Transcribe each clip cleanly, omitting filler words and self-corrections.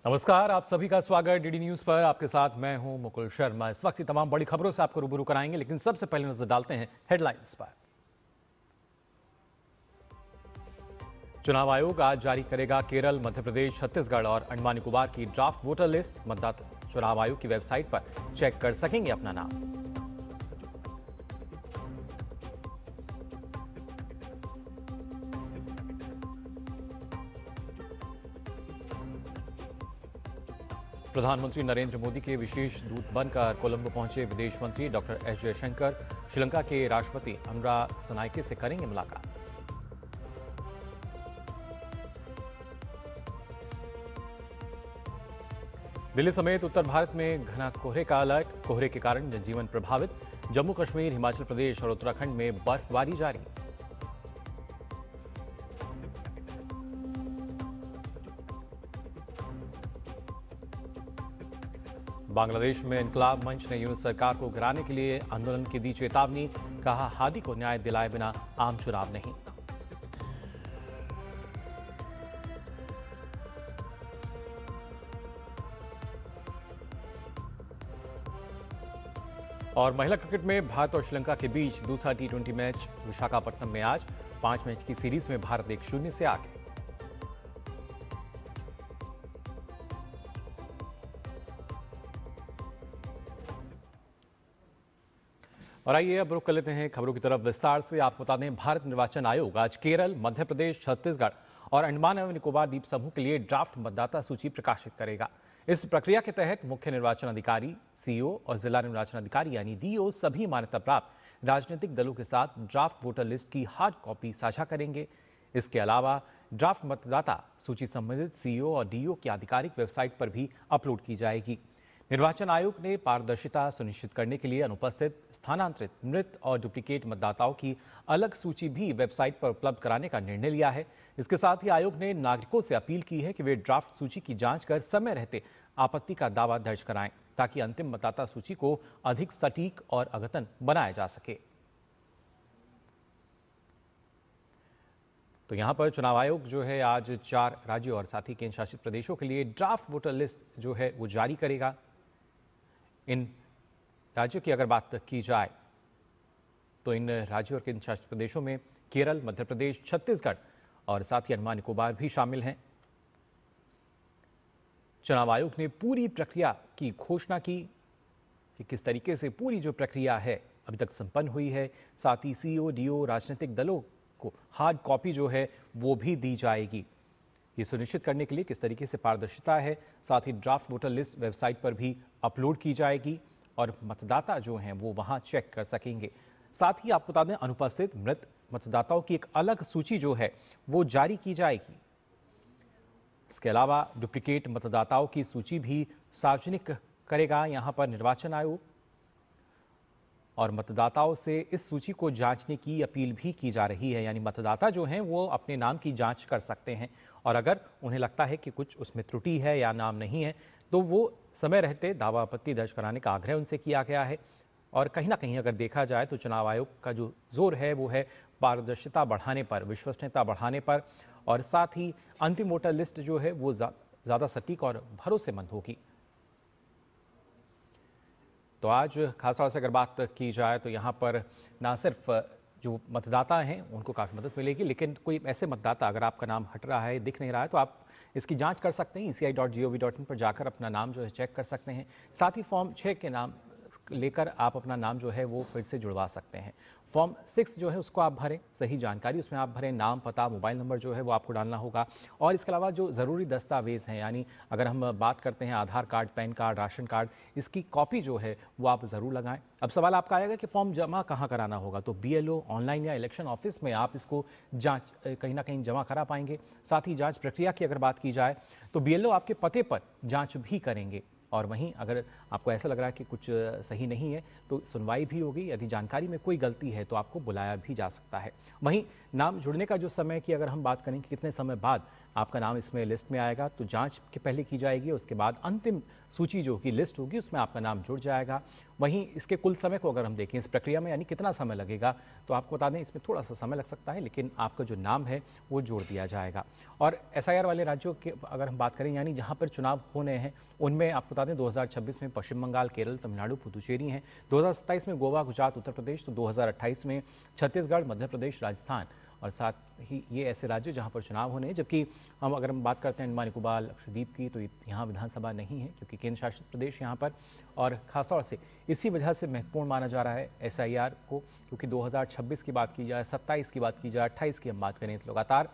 नमस्कार, आप सभी का स्वागत डीडी न्यूज पर। आपके साथ मैं हूं मुकुल शर्मा। इस वक्त की तमाम बड़ी खबरों से आपको रूबरू कराएंगे, लेकिन सबसे पहले नजर डालते हैं हेडलाइंस पर। चुनाव आयोग आज जारी करेगा केरल, मध्य प्रदेश, छत्तीसगढ़ और अंडमान निकोबार की ड्राफ्ट वोटर लिस्ट। मतदाता चुनाव आयोग की वेबसाइट पर चेक कर सकेंगे अपना नाम। प्रधानमंत्री नरेंद्र मोदी के विशेष दूत बनकर कोलंबो पहुंचे विदेश मंत्री डॉक्टर एस जयशंकर श्रीलंका के राष्ट्रपति अनुरा सनायके से करेंगे मुलाकात। दिल्ली समेत उत्तर भारत में घना कोहरे का अलर्ट। कोहरे के कारण जनजीवन प्रभावित। जम्मू कश्मीर, हिमाचल प्रदेश और उत्तराखंड में बर्फबारी जारी। बांग्लादेश में इनकलाब मंच ने यूनिट सरकार को गिराने के लिए आंदोलन की दी चेतावनी। कहा, हादी को न्याय दिलाए बिना आम चुनाव नहीं। और महिला क्रिकेट में भारत और श्रीलंका के बीच दूसरा टी20 मैच विशाखापट्टनम में आज। 5 मैच की सीरीज में भारत 1-0 से आगे। और आइए अब रुक कर लेते हैं खबरों की तरफ विस्तार से। आपको बता दें, भारत निर्वाचन आयोग आज केरल, मध्य प्रदेश, छत्तीसगढ़ और अंडमान एवं निकोबार द्वीप समूह के लिए ड्राफ्ट मतदाता सूची प्रकाशित करेगा। इस प्रक्रिया के तहत मुख्य निर्वाचन अधिकारी, सीईओ और जिला निर्वाचन अधिकारी यानी डीओ सभी मान्यता प्राप्त राजनीतिक दलों के साथ ड्राफ्ट वोटर लिस्ट की हार्ड कॉपी साझा करेंगे। इसके अलावा ड्राफ्ट मतदाता सूची संबंधित सीईओ और डीओ की आधिकारिक वेबसाइट पर भी अपलोड की जाएगी। निर्वाचन आयोग ने पारदर्शिता सुनिश्चित करने के लिए अनुपस्थित, स्थानांतरित, मृत और डुप्लीकेट मतदाताओं की अलग सूची भी वेबसाइट पर उपलब्ध कराने का निर्णय लिया है। इसके साथ ही आयोग ने नागरिकों से अपील की है कि वे ड्राफ्ट सूची की जांच कर समय रहते आपत्ति का दावा दर्ज कराएं, ताकि अंतिम मतदाता सूची को अधिक सटीक और अद्यतन बनाया जा सके। तो यहां पर चुनाव आयोग जो है आज 4 राज्यों और साथ ही केंद्र शासित प्रदेशों के लिए ड्राफ्ट वोटर लिस्ट जो है वो जारी करेगा। इन राज्यों की अगर बात की जाए तो इन राज्यों और केंद्र शासित प्रदेशों में केरल, मध्य प्रदेश, छत्तीसगढ़ और साथ ही अंडमान निकोबार भी शामिल हैं। चुनाव आयोग ने पूरी प्रक्रिया की घोषणा की कि किस तरीके से पूरी जो प्रक्रिया है अभी तक संपन्न हुई है। साथ ही सीईओ, डीओ, राजनीतिक दलों को हार्ड कॉपी जो है वो भी दी जाएगी। ये सुनिश्चित करने के लिए किस तरीके से पारदर्शिता है। साथ ही ड्राफ्ट वोटर लिस्ट वेबसाइट पर भी अपलोड की जाएगी और मतदाता जो हैं वो वहां चेक कर सकेंगे। साथ ही आपको बता दें, अनुपस्थित, मृत मतदाताओं की एक अलग सूची जो है वो जारी की जाएगी। इसके अलावा डुप्लीकेट मतदाताओं की सूची भी सार्वजनिक करेगा यहां पर निर्वाचन आयोग। और मतदाताओं से इस सूची को जांचने की अपील भी की जा रही है, यानी मतदाता जो हैं वो अपने नाम की जांच कर सकते हैं और अगर उन्हें लगता है कि कुछ उसमें त्रुटि है या नाम नहीं है तो वो समय रहते दावा आपत्ति दर्ज कराने का आग्रह उनसे किया गया है। और कहीं ना कहीं अगर देखा जाए तो चुनाव आयोग का जो जोर है वो है पारदर्शिता बढ़ाने पर, विश्वसनीयता बढ़ाने पर और साथ ही अंतिम वोटर लिस्ट जो है वो ज़्यादा सटीक और भरोसेमंद होगी। तो आज खासतौर से अगर बात की जाए तो यहाँ पर ना सिर्फ जो मतदाता हैं उनको काफ़ी मदद मिलेगी, लेकिन कोई ऐसे मतदाता अगर आपका नाम हट रहा है, दिख नहीं रहा है, तो आप इसकी जांच कर सकते हैं। eci.gov.in पर जाकर अपना नाम जो है चेक कर सकते हैं। साथ ही फॉर्म 6 के नाम लेकर आप अपना नाम जो है वो फिर से जुड़वा सकते हैं। फॉर्म 6 जो है उसको आप भरें, सही जानकारी उसमें आप भरें, नाम, पता, मोबाइल नंबर जो है वो आपको डालना होगा। और इसके अलावा जो ज़रूरी दस्तावेज़ हैं, यानी अगर हम बात करते हैं Aadhaar card, PAN card, ration card, इसकी कॉपी जो है वो आप ज़रूर लगाएं। अब सवाल आपका आएगा कि फॉर्म जमा कहाँ कराना होगा, तो BLO, ऑनलाइन या इलेक्शन ऑफिस में आप इसको जाँच कहीं ना कहीं जमा करा पाएंगे। साथ ही जाँच प्रक्रिया की अगर बात की जाए तो BLO आपके पते पर जाँच भी करेंगे और वहीं अगर आपको ऐसा लग रहा है कि कुछ सही नहीं है तो सुनवाई भी होगी। यदि जानकारी में कोई गलती है तो आपको बुलाया भी जा सकता है। वहीं नाम जुड़ने का जो समय की अगर हम बात करें कि कितने समय बाद आपका नाम इसमें लिस्ट में आएगा तो जांच के पहले की जाएगी, उसके बाद अंतिम सूची जो की लिस्ट होगी उसमें आपका नाम जुड़ जाएगा। वहीं इसके कुल समय को अगर हम देखें इस प्रक्रिया में, यानी कितना समय लगेगा, तो आपको बता दें इसमें थोड़ा सा समय लग सकता है, लेकिन आपका जो नाम है वो जोड़ दिया जाएगा। और एसआईआर वाले राज्यों की अगर हम बात करें, यानी जहां पर चुनाव होने हैं, उनमें आपको बता दें 2026 में पश्चिम बंगाल, केरल, तमिलनाडु, पुदुचेरी हैं, 2027 में गोवा, गुजरात, उत्तर प्रदेश, तो 2028 में छत्तीसगढ़, मध्य प्रदेश, राजस्थान और साथ ही ये ऐसे राज्य जहां पर चुनाव होने हैं। जबकि अगर हम बात करते हैं अंडमान निकोबार, लक्षद्वीप की, तो यहाँ विधानसभा नहीं है क्योंकि केंद्र शासित प्रदेश यहाँ पर, और खासतौर से इसी वजह से महत्वपूर्ण माना जा रहा है एसआईआर को, क्योंकि 2026 की बात की जाए, 27 की बात की जाए, 28 की हम बात करें, तो लगातार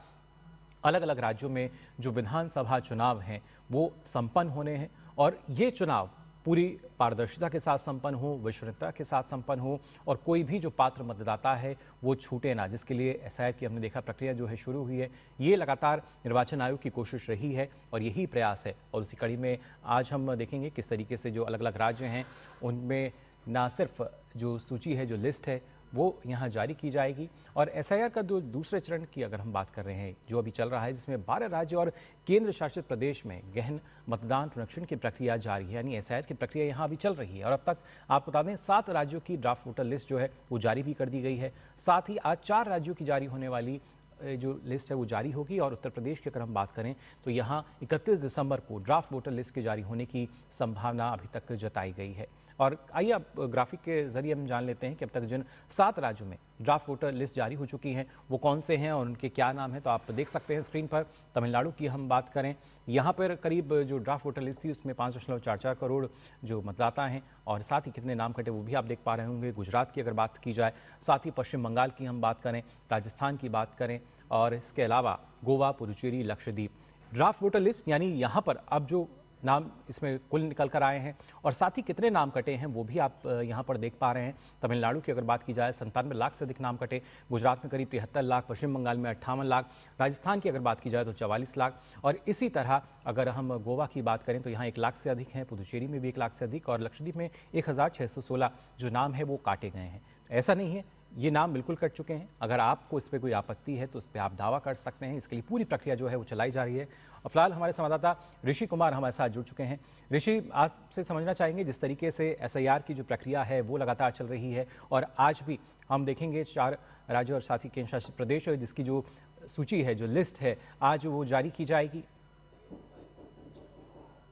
अलग अलग राज्यों में जो विधानसभा चुनाव हैं वो संपन्न होने हैं, और ये चुनाव पूरी पारदर्शिता के साथ संपन्न हो, विश्वसनीयता के साथ संपन्न हो, और कोई भी जो पात्र मतदाता है वो छूटे ना, जिसके लिए एसआईआर की हमने देखा प्रक्रिया जो है शुरू हुई है। ये लगातार निर्वाचन आयोग की कोशिश रही है और यही प्रयास है, और उसी कड़ी में आज हम देखेंगे किस तरीके से जो अलग अलग राज्य हैं उनमें ना सिर्फ जो सूची है, जो लिस्ट है वो यहाँ जारी की जाएगी, और एसआईआर का जो दूसरे चरण की अगर हम बात कर रहे हैं जो अभी चल रहा है, जिसमें 12 राज्य और केंद्र शासित प्रदेश में गहन मतदान पुनरीक्षण की प्रक्रिया जारी है, यानी एसआईआर की प्रक्रिया यहाँ अभी चल रही है। और अब तक आपको बता दें 7 राज्यों की ड्राफ्ट वोटर लिस्ट जो है वो जारी भी कर दी गई है। साथ ही आज 4 राज्यों की जारी होने वाली जो लिस्ट है वो जारी होगी, और उत्तर प्रदेश की अगर हम बात करें तो यहाँ 31 दिसंबर को ड्राफ्ट वोटर लिस्ट के जारी होने की संभावना अभी तक जताई गई है। और आइए अब ग्राफिक के जरिए हम जान लेते हैं कि अब तक जिन 7 राज्यों में ड्राफ्ट वोटर लिस्ट जारी हो चुकी हैं वो कौन से हैं और उनके क्या नाम हैं। तो आप देख सकते हैं स्क्रीन पर, तमिलनाडु की हम बात करें, यहाँ पर करीब जो ड्राफ्ट वोटर लिस्ट थी उसमें 5.44 करोड़ जो मतदाता हैं, और साथ ही कितने नाम कटे वो भी आप देख पा रहे होंगे। गुजरात की अगर बात की जाए, साथ ही पश्चिम बंगाल की हम बात करें, राजस्थान की बात करें, और इसके अलावा Goa, Puducherry, Lakshadweep. Draft voter list यानी यहाँ पर अब जो नाम इसमें कुल निकल कर आए हैं, और साथ ही कितने नाम कटे हैं वो भी आप यहाँ पर देख पा रहे हैं। तमिलनाडु की अगर बात की जाए 97 लाख से अधिक नाम कटे, गुजरात में करीब 73 लाख, पश्चिम बंगाल में 58 लाख, राजस्थान की अगर बात की जाए तो 44 लाख, और इसी तरह अगर हम गोवा की बात करें तो यहाँ 1 लाख से अधिक हैं, पुदुचेरी में भी 1 लाख से अधिक, और लक्षद्वीप में 1616 जो नाम है वो काटे गए हैं। ऐसा नहीं है, ये नाम बिल्कुल कट चुके हैं। अगर आपको इस पर कोई आपत्ति है तो उस पर आप दावा कर सकते हैं। इसके लिए पूरी प्रक्रिया जो है वो चलाई जा रही है। और फिलहाल हमारे संवाददाता ऋषि कुमार हमारे साथ जुड़ चुके हैं। ऋषि, आज से समझना चाहेंगे जिस तरीके से एसआईआर की जो प्रक्रिया है वो लगातार चल रही है, और आज भी हम देखेंगे 4 राज्य और साथ ही केंद्र शासित प्रदेश जिसकी जो सूची है, जो लिस्ट है, आज वो जारी की जाएगी।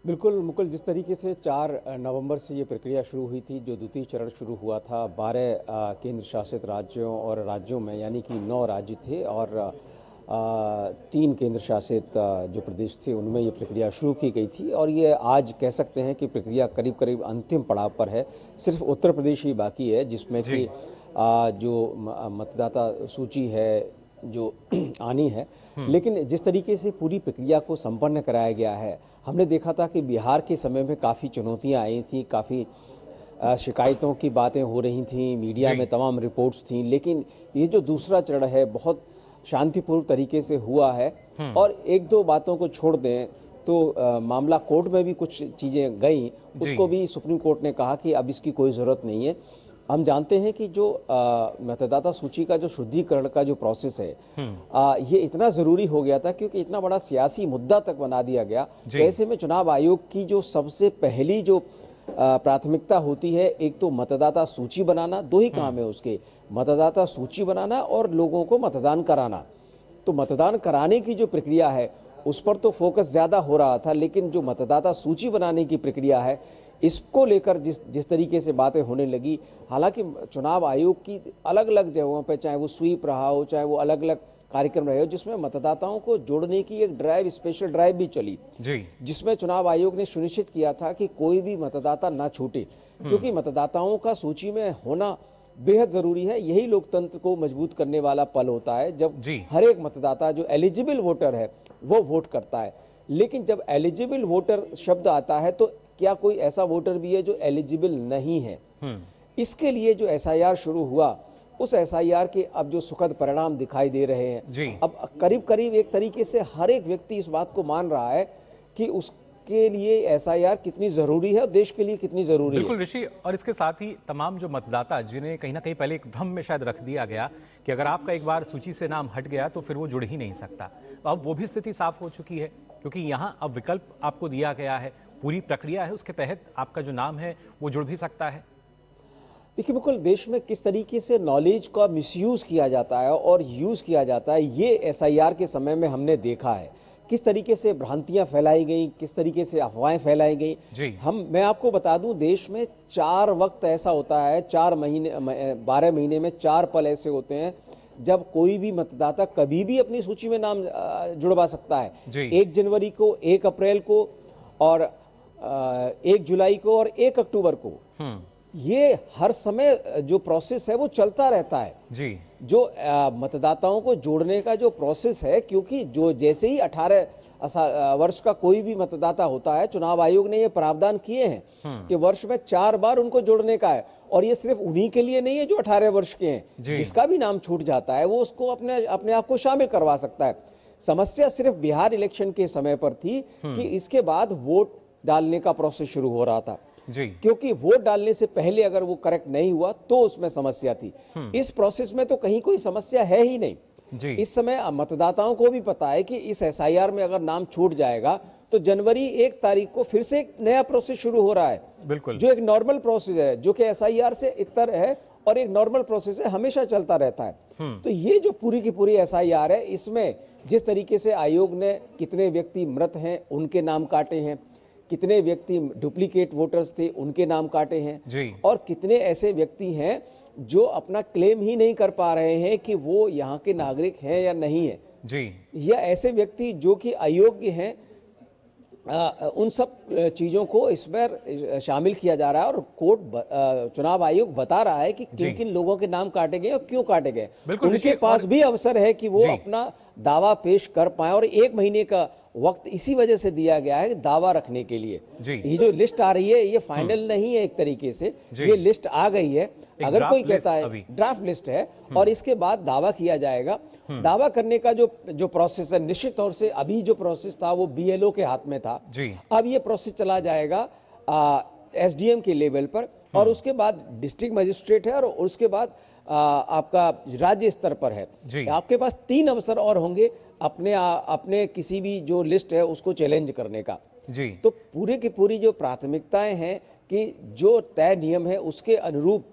बिल्कुल मुकुल, जिस तरीके से 4 नवंबर से ये प्रक्रिया शुरू हुई थी, जो द्वितीय चरण शुरू हुआ था 12 केंद्र शासित राज्यों और राज्यों में, यानी कि 9 राज्य थे और 3 केंद्र शासित जो प्रदेश थे उनमें ये प्रक्रिया शुरू की गई थी, और ये आज कह सकते हैं कि प्रक्रिया करीब करीब अंतिम पड़ाव पर है। सिर्फ उत्तर प्रदेश ही बाकी है जिसमें कि जो मतदाता सूची है जो आनी है, लेकिन जिस तरीके से पूरी प्रक्रिया को संपन्न कराया गया है, हमने देखा था कि बिहार के समय में काफ़ी चुनौतियां आई थी, काफ़ी शिकायतों की बातें हो रही थी, मीडिया में तमाम रिपोर्ट्स थी, लेकिन ये जो दूसरा चरण है बहुत शांतिपूर्ण तरीके से हुआ है। और 1-2 बातों को छोड़ दें तो मामला कोर्ट में भी कुछ चीज़ें गई, उसको भी सुप्रीम कोर्ट ने कहा कि अब इसकी कोई ज़रूरत नहीं है। हम जानते हैं कि जो मतदाता सूची का जो शुद्धिकरण का जो प्रोसेस है, ये इतना ज़रूरी हो गया था क्योंकि इतना बड़ा सियासी मुद्दा तक बना दिया गया। ऐसे में चुनाव आयोग की जो सबसे पहली जो प्राथमिकता होती है, एक तो मतदाता सूची बनाना, 2 ही काम है उसके, मतदाता सूची बनाना और लोगों को मतदान कराना। तो मतदान कराने की जो प्रक्रिया है उस पर तो फोकस ज़्यादा हो रहा था, लेकिन जो मतदाता सूची बनाने की प्रक्रिया है इसको लेकर जिस तरीके से बातें होने लगी, हालांकि चुनाव आयोग की अलग अलग जगहों पर, चाहे वो स्वीप रहा हो, चाहे वो अलग अलग कार्यक्रम रहे हो, जिसमें मतदाताओं को जोड़ने की एक ड्राइव, स्पेशल ड्राइव भी चली, जिसमें चुनाव आयोग ने सुनिश्चित किया था कि कोई भी मतदाता ना छूटे, क्योंकि मतदाताओं का सूची में होना बेहद जरूरी है। यही लोकतंत्र को मजबूत करने वाला पल होता है जब हर एक मतदाता जो एलिजिबल वोटर है वो वोट करता है। लेकिन जब एलिजिबल वोटर शब्द आता है तो क्या कोई ऐसा वोटर भी है जो एलिजिबल नहीं है? इसके लिए जो एसआईआर शुरू हुआ, उस एसआईआर के अब जो सुखद परिणाम दिखाई दे रहे हैं, अब करीब करीब एक तरीके से हर एक व्यक्ति इस बात को मान रहा है कि के लिए एसआईआर कितनी जरूरी है और देश के लिए कितनी जरूरी है। बिल्कुल ऋषि, और इसके साथ ही तमाम जो मतदाता जिन्हें कहीं ना कहीं पहले एक भ्रम में शायद रख दिया गया कि अगर आपका एक बार सूची से नाम हट गया तो फिर वो जुड़ ही नहीं सकता, तो अब वो भी स्थिति साफ हो चुकी है, क्योंकि यहाँ अब विकल्प आपको दिया गया है, पूरी प्रक्रिया है, उसके तहत आपका जो नाम है वो जुड़ भी सकता है। देखिए बिल्कुल, देश में किस तरीके से नॉलेज का मिसयूज किया जाता है और यूज किया जाता है, ये एसआईआर के समय में हमने देखा है। किस तरीके से भ्रांतियां फैलाई गई, किस तरीके से अफवाहें फैलाई गई। जी। मैं आपको बता दूं, देश में 4 वक्त ऐसा होता है, 12 महीने में 4 पल ऐसे होते हैं जब कोई भी मतदाता कभी भी अपनी सूची में नाम जुड़वा सकता है। जी। 1 जनवरी को, 1 अप्रैल को, और 1 जुलाई को और 1 अक्टूबर को। ये हर समय जो प्रोसेस है वो चलता रहता है। जी। जो मतदाताओं को जोड़ने का जो प्रोसेस है, क्योंकि जो जैसे ही 18 वर्ष का कोई भी मतदाता होता है, चुनाव आयोग ने ये प्रावधान किए हैं कि वर्ष में 4 बार उनको जोड़ने का है। और ये सिर्फ उन्हीं के लिए नहीं है जो 18 वर्ष के हैं, जिसका भी नाम छूट जाता है वो उसको अपने आप को शामिल करवा सकता है। समस्या सिर्फ बिहार इलेक्शन के समय पर थी कि इसके बाद वोट डालने का प्रोसेस शुरू हो रहा था। जी। क्योंकि वोट डालने से पहले अगर वो करेक्ट नहीं हुआ तो उसमें समस्या थी। इस प्रोसेस में तो कहीं कोई समस्या है ही नहीं। जी। इस समय मतदाताओं को भी पता है कि इस एसआईआर में अगर नाम छूट जाएगा तो जनवरी 1 तारीख को फिर से एक नया प्रोसेस शुरू हो रहा है। बिल्कुल। जो एक नॉर्मल प्रोसेस है, जो कि एसआईआर से इतर है और एक नॉर्मल प्रोसेस है, हमेशा चलता रहता है। तो ये जो पूरी की पूरी एसआईआर है, इसमें जिस तरीके से आयोग ने कितने व्यक्ति मृत हैं उनके नाम काटे हैं, कितने व्यक्ति डुप्लीकेट वोटर्स थे उनके नाम काटे हैं, जी। और कितने ऐसे व्यक्ति हैं जो अपना क्लेम ही नहीं कर पा रहे हैं कि वो यहाँ के नागरिक हैं या नहीं है। जी। या ऐसे व्यक्ति जो कि अयोग्य हैं, उन सब चीज़ों को इसमें शामिल किया जा रहा है। और चुनाव आयोग बता रहा है कि किन किन लोगों के नाम काटे गए और क्यों काटे गए। उनके पास भी अवसर है कि वो अपना दावा पेश कर पाए, और 1 महीने का वक्त इसी वजह से दिया गया है दावा रखने के लिए। ये जो लिस्ट आ रही है ये फाइनल नहीं है, एक तरीके से ये लिस्ट आ गई है। अगर कोई कहता है ड्राफ्ट लिस्ट है और इसके बाद दावा किया जाएगा। दावा करने का जो प्रोसेस है, निश्चित तौर से अभी जो प्रोसेस था वो बीएलओ के हाथ में था। अब ये प्रोसेस चला जाएगा एसडीएम के लेवल पर, और उसके बाद डिस्ट्रिक्ट मजिस्ट्रेट है, और उसके बाद आपका राज्य स्तर पर है। आपके पास 3 अवसर और होंगे अपने किसी भी जो लिस्ट है उसको चैलेंज करने का। तो पूरे की पूरी जो प्राथमिकताएं हैं कि जो तय नियम है उसके अनुरूप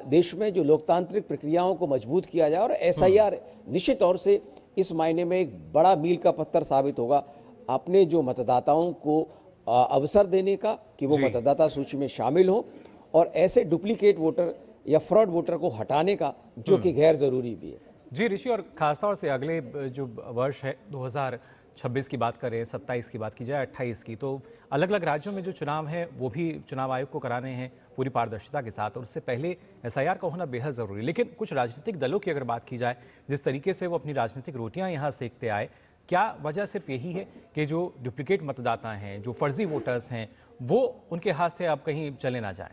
देश में जो लोकतांत्रिक प्रक्रियाओं को मजबूत किया जाए। और एसआईआर निश्चित तौर से इस मायने में एक बड़ा मील का पत्थर साबित होगा अपने जो मतदाताओं को अवसर देने का कि वो मतदाता सूची में शामिल हो, और ऐसे डुप्लीकेट वोटर या फ्रॉड वोटर को हटाने का जो कि गैर जरूरी भी है। जी ऋषि, और खासतौर से अगले जो वर्ष है 2026 की बात करें, 27 की बात की जाए, 28 की, तो अलग अलग राज्यों में जो चुनाव हैं वो भी चुनाव आयोग को कराने हैं पूरी पारदर्शिता के साथ, और उससे पहले एसआईआर का होना बेहद ज़रूरी। लेकिन कुछ राजनीतिक दलों की अगर बात की जाए, जिस तरीके से वो अपनी राजनीतिक रोटियां यहाँ सेकते आए, क्या वजह सिर्फ यही है कि जो डुप्लीकेट मतदाता हैं, जो फर्जी वोटर्स हैं, वो उनके हाथ से अब कहीं चले ना जाए?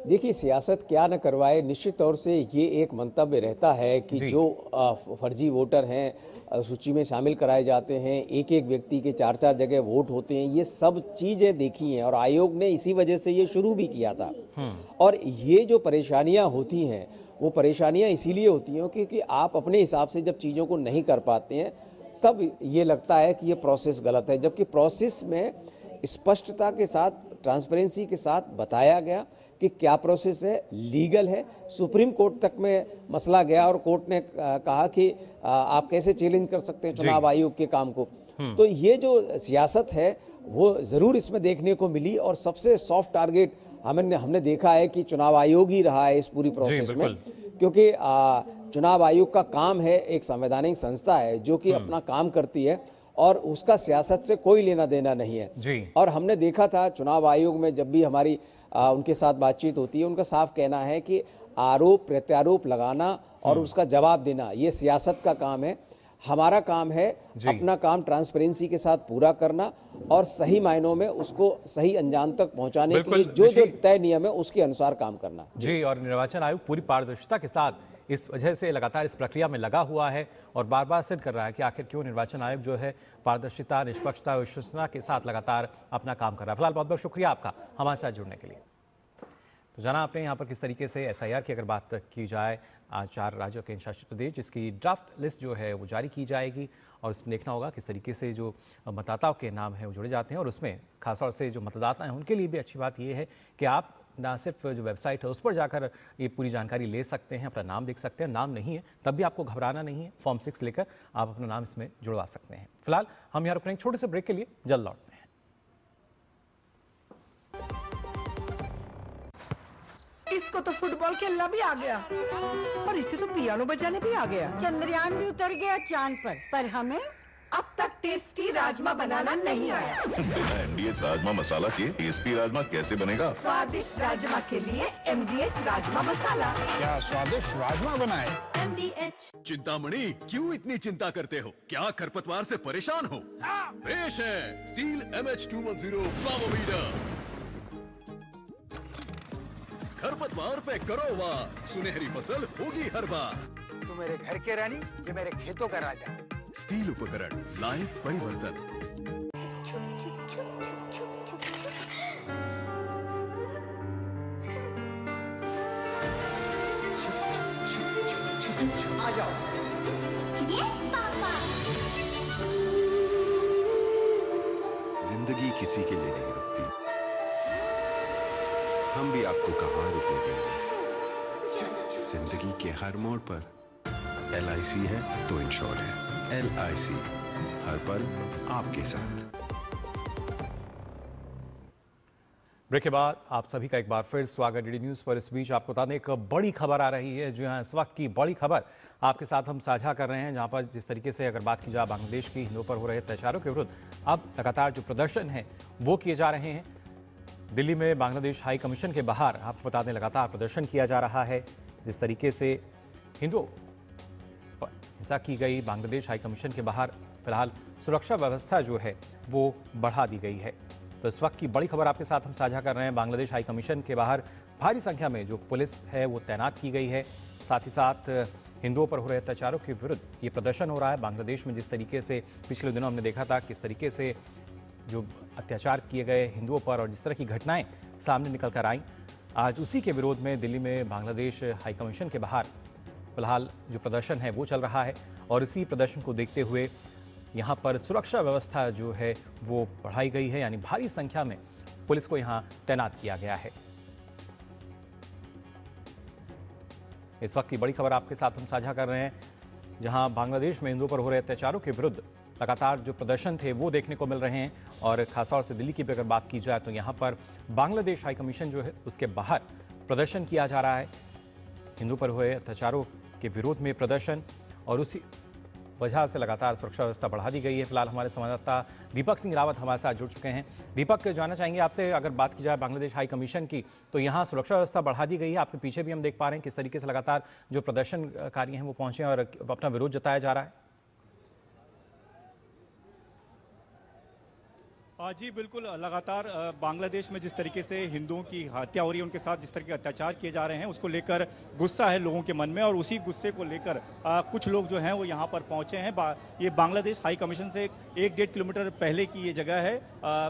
देखिए, सियासत क्या न करवाए, निश्चित तौर से ये एक मंतव्य रहता है कि जो फर्जी वोटर हैं सूची में शामिल कराए जाते हैं, एक एक व्यक्ति के 4-4 जगह वोट होते हैं, ये सब चीज़ें देखी हैं और आयोग ने इसी वजह से ये शुरू भी किया था। और ये जो परेशानियां होती हैं वो परेशानियां इसीलिए होती हैं क्योंकि आप अपने हिसाब से जब चीज़ों को नहीं कर पाते हैं तब ये लगता है कि ये प्रोसेस गलत है, जबकि प्रोसेस में स्पष्टता के साथ, ट्रांसपेरेंसी के साथ बताया गया कि क्या प्रोसेस है, लीगल है। सुप्रीम कोर्ट तक में मसला गया और कोर्ट ने कहा कि आप कैसे चैलेंज कर सकते हैं चुनाव आयोग के काम को। तो ये जो सियासत है वो ज़रूर इसमें देखने को मिली, और सबसे सॉफ्ट टारगेट हमने देखा है कि चुनाव आयोग ही रहा है इस पूरी प्रोसेस में, क्योंकि चुनाव आयोग का काम है, एक संवैधानिक संस्था है जो कि अपना काम करती है और उसका सियासत से कोई लेना देना नहीं है। और हमने देखा था चुनाव आयोग में जब भी हमारी उनके साथ बातचीत होती है, उनका साफ कहना है कि आरोप प्रत्यारोप लगाना और उसका जवाब देना ये सियासत का काम है। हमारा काम है अपना काम ट्रांसपेरेंसी के साथ पूरा करना और सही मायनों में उसको सही अंजाम तक पहुंचाने के लिए जो तय नियम है उसके अनुसार काम करना। जी, और निर्वाचन आयोग पूरी पारदर्शिता के साथ इस वजह से लगातार इस प्रक्रिया में लगा हुआ है और बार बार सिद्ध कर रहा है कि आखिर क्यों निर्वाचन आयोग जो है पारदर्शिता, निष्पक्षता और विश्वसनीयता के साथ लगातार अपना काम कर रहा है। फिलहाल बहुत बहुत शुक्रिया आपका हमारे साथ जुड़ने के लिए। तो जाना आपने यहाँ पर किस तरीके से एसआईआर की अगर बात की जाए, 4 राज्यों के शासित प्रदेश जिसकी ड्राफ्ट लिस्ट जो है वो जारी की जाएगी और उसमें देखना होगा किस तरीके से जो मतदाताओं के नाम हैं वो जुड़े जाते हैं। और उसमें खासतौर से जो मतदाता हैं उनके लिए भी अच्छी बात ये है कि आप ना सिर्फ जो वेबसाइट है उस पर जाकर ये पूरी जानकारी ले सकते हैं, अपना नाम देख सकते हैं। नाम नहीं है तब भी आपको घबराना नहीं है, फॉर्म 6 लेकर आप अपना नाम इसमें जुड़वा सकते हैं। फिलहाल हम यहाँ रुकने एक छोटे से ब्रेक के लिए जल्द लौटते हैं। इसको तो फुटबॉल खेलना भी आ गया और इसे तो पियानो बजाने भी आ गया। चंद्रयान भी उतर गया चांद पर हमें अब तक टेस्टी राजमा बनाना नहीं आया। बिना MDH राजमा मसाला के टेस्टी राजमा कैसे बनेगा? स्वादिष्ट राजमा के लिए MDH राजमा मसाला। क्या स्वादिष्ट राजमा बनाए? MDH। चिंतामणि, क्यों इतनी चिंता करते हो? क्या खरपतवार से परेशान हो? पेश है स्टील MH210 पावर वीडर। खरपतवार पे करो वार, सुनहरी फसल होगी हर बार। तू मेरे घर के रानी, ये मेरे खेतों का राजा। स्टील उपकरण लाए परिवर्तन। आ जाओ। Yes papa. जिंदगी किसी के लिए नहीं रुकती, हम भी आपको कहाँ रुकने देंगे। जिंदगी के हर मोड़ पर LIC है तो इंश्योर है। LIC, हर पल आपके साथ। ब्रेक के बाद आप सभी का एक बार फिर स्वागत DD न्यूज़ पर। इस बीच आपको बता दें एक बड़ी खबर आ रही है, जो यहाँ इस वक्त की बड़ी खबर आपके साथ हम साझा कर रहे हैं, जहाँ पर जिस तरीके से अगर बात की जाए बांग्लादेश की हिंदुओं पर हो रहे अत्याचारों के विरुद्ध अब लगातार जो प्रदर्शन है वो किए जा रहे हैं। दिल्ली में बांग्लादेश हाई कमीशन के बाहर आपको बता दें लगातार प्रदर्शन किया जा रहा है। जिस तरीके से हिंदुओं पर हिंसा की गई, बांग्लादेश हाई कमीशन के बाहर फिलहाल सुरक्षा व्यवस्था जो है वो बढ़ा दी गई है। तो इस वक्त की बड़ी खबर आपके साथ हम साझा कर रहे हैं। बांग्लादेश हाई कमीशन के बाहर भारी संख्या में जो पुलिस है वो तैनात की गई है। साथ ही साथ हिंदुओं पर हो रहे अत्याचारों के विरुद्ध ये प्रदर्शन हो रहा है। बांग्लादेश में जिस तरीके से पिछले दिनों हमने देखा था किस तरीके से जो अत्याचार किए गए हिंदुओं पर और जिस तरह की घटनाएं सामने निकल कर आईं, आज उसी के विरोध में दिल्ली में बांग्लादेश हाई कमीशन के बाहर फिलहाल जो प्रदर्शन है वो चल रहा है। और इसी प्रदर्शन को देखते हुए यहाँ पर सुरक्षा व्यवस्था जो है वो बढ़ाई गई है, यानी भारी संख्या में पुलिस को यहाँ तैनात किया गया है। इस वक्त की बड़ी खबर आपके साथ हम साझा कर रहे हैं, जहां बांग्लादेश में हिंदुओं पर हो रहे अत्याचारों के विरुद्ध लगातार जो प्रदर्शन थे वो देखने को मिल रहे हैं। और खासतौर से दिल्ली की भी अगर बात की जाए तो यहाँ पर बांग्लादेश हाई कमीशन जो है उसके बाहर प्रदर्शन किया जा रहा है। हिंदुओं पर हुए अत्याचारों के विरोध में प्रदर्शन और उसी वजह से लगातार सुरक्षा व्यवस्था बढ़ा दी गई है। फिलहाल हमारे संवाददाता दीपक सिंह रावत हमारे साथ जुड़ चुके हैं। दीपक, जानना चाहेंगे आपसे, अगर बात की जाए बांग्लादेश हाई कमीशन की तो यहाँ सुरक्षा व्यवस्था बढ़ा दी गई है। आपके पीछे भी हम देख पा रहे हैं किस तरीके से लगातार जो प्रदर्शनकारी हैं वो पहुंचे और अपना विरोध जताया जा रहा है। जी बिल्कुल, लगातार बांग्लादेश में जिस तरीके से हिंदुओं की हत्या हो रही है, उनके साथ जिस तरह के अत्याचार किए जा रहे हैं, उसको लेकर गुस्सा है लोगों के मन में। और उसी गुस्से को लेकर कुछ लोग जो हैं वो यहाँ पर पहुँचे हैं। ये बांग्लादेश हाई कमीशन से 1-1.5 किलोमीटर पहले की ये जगह है।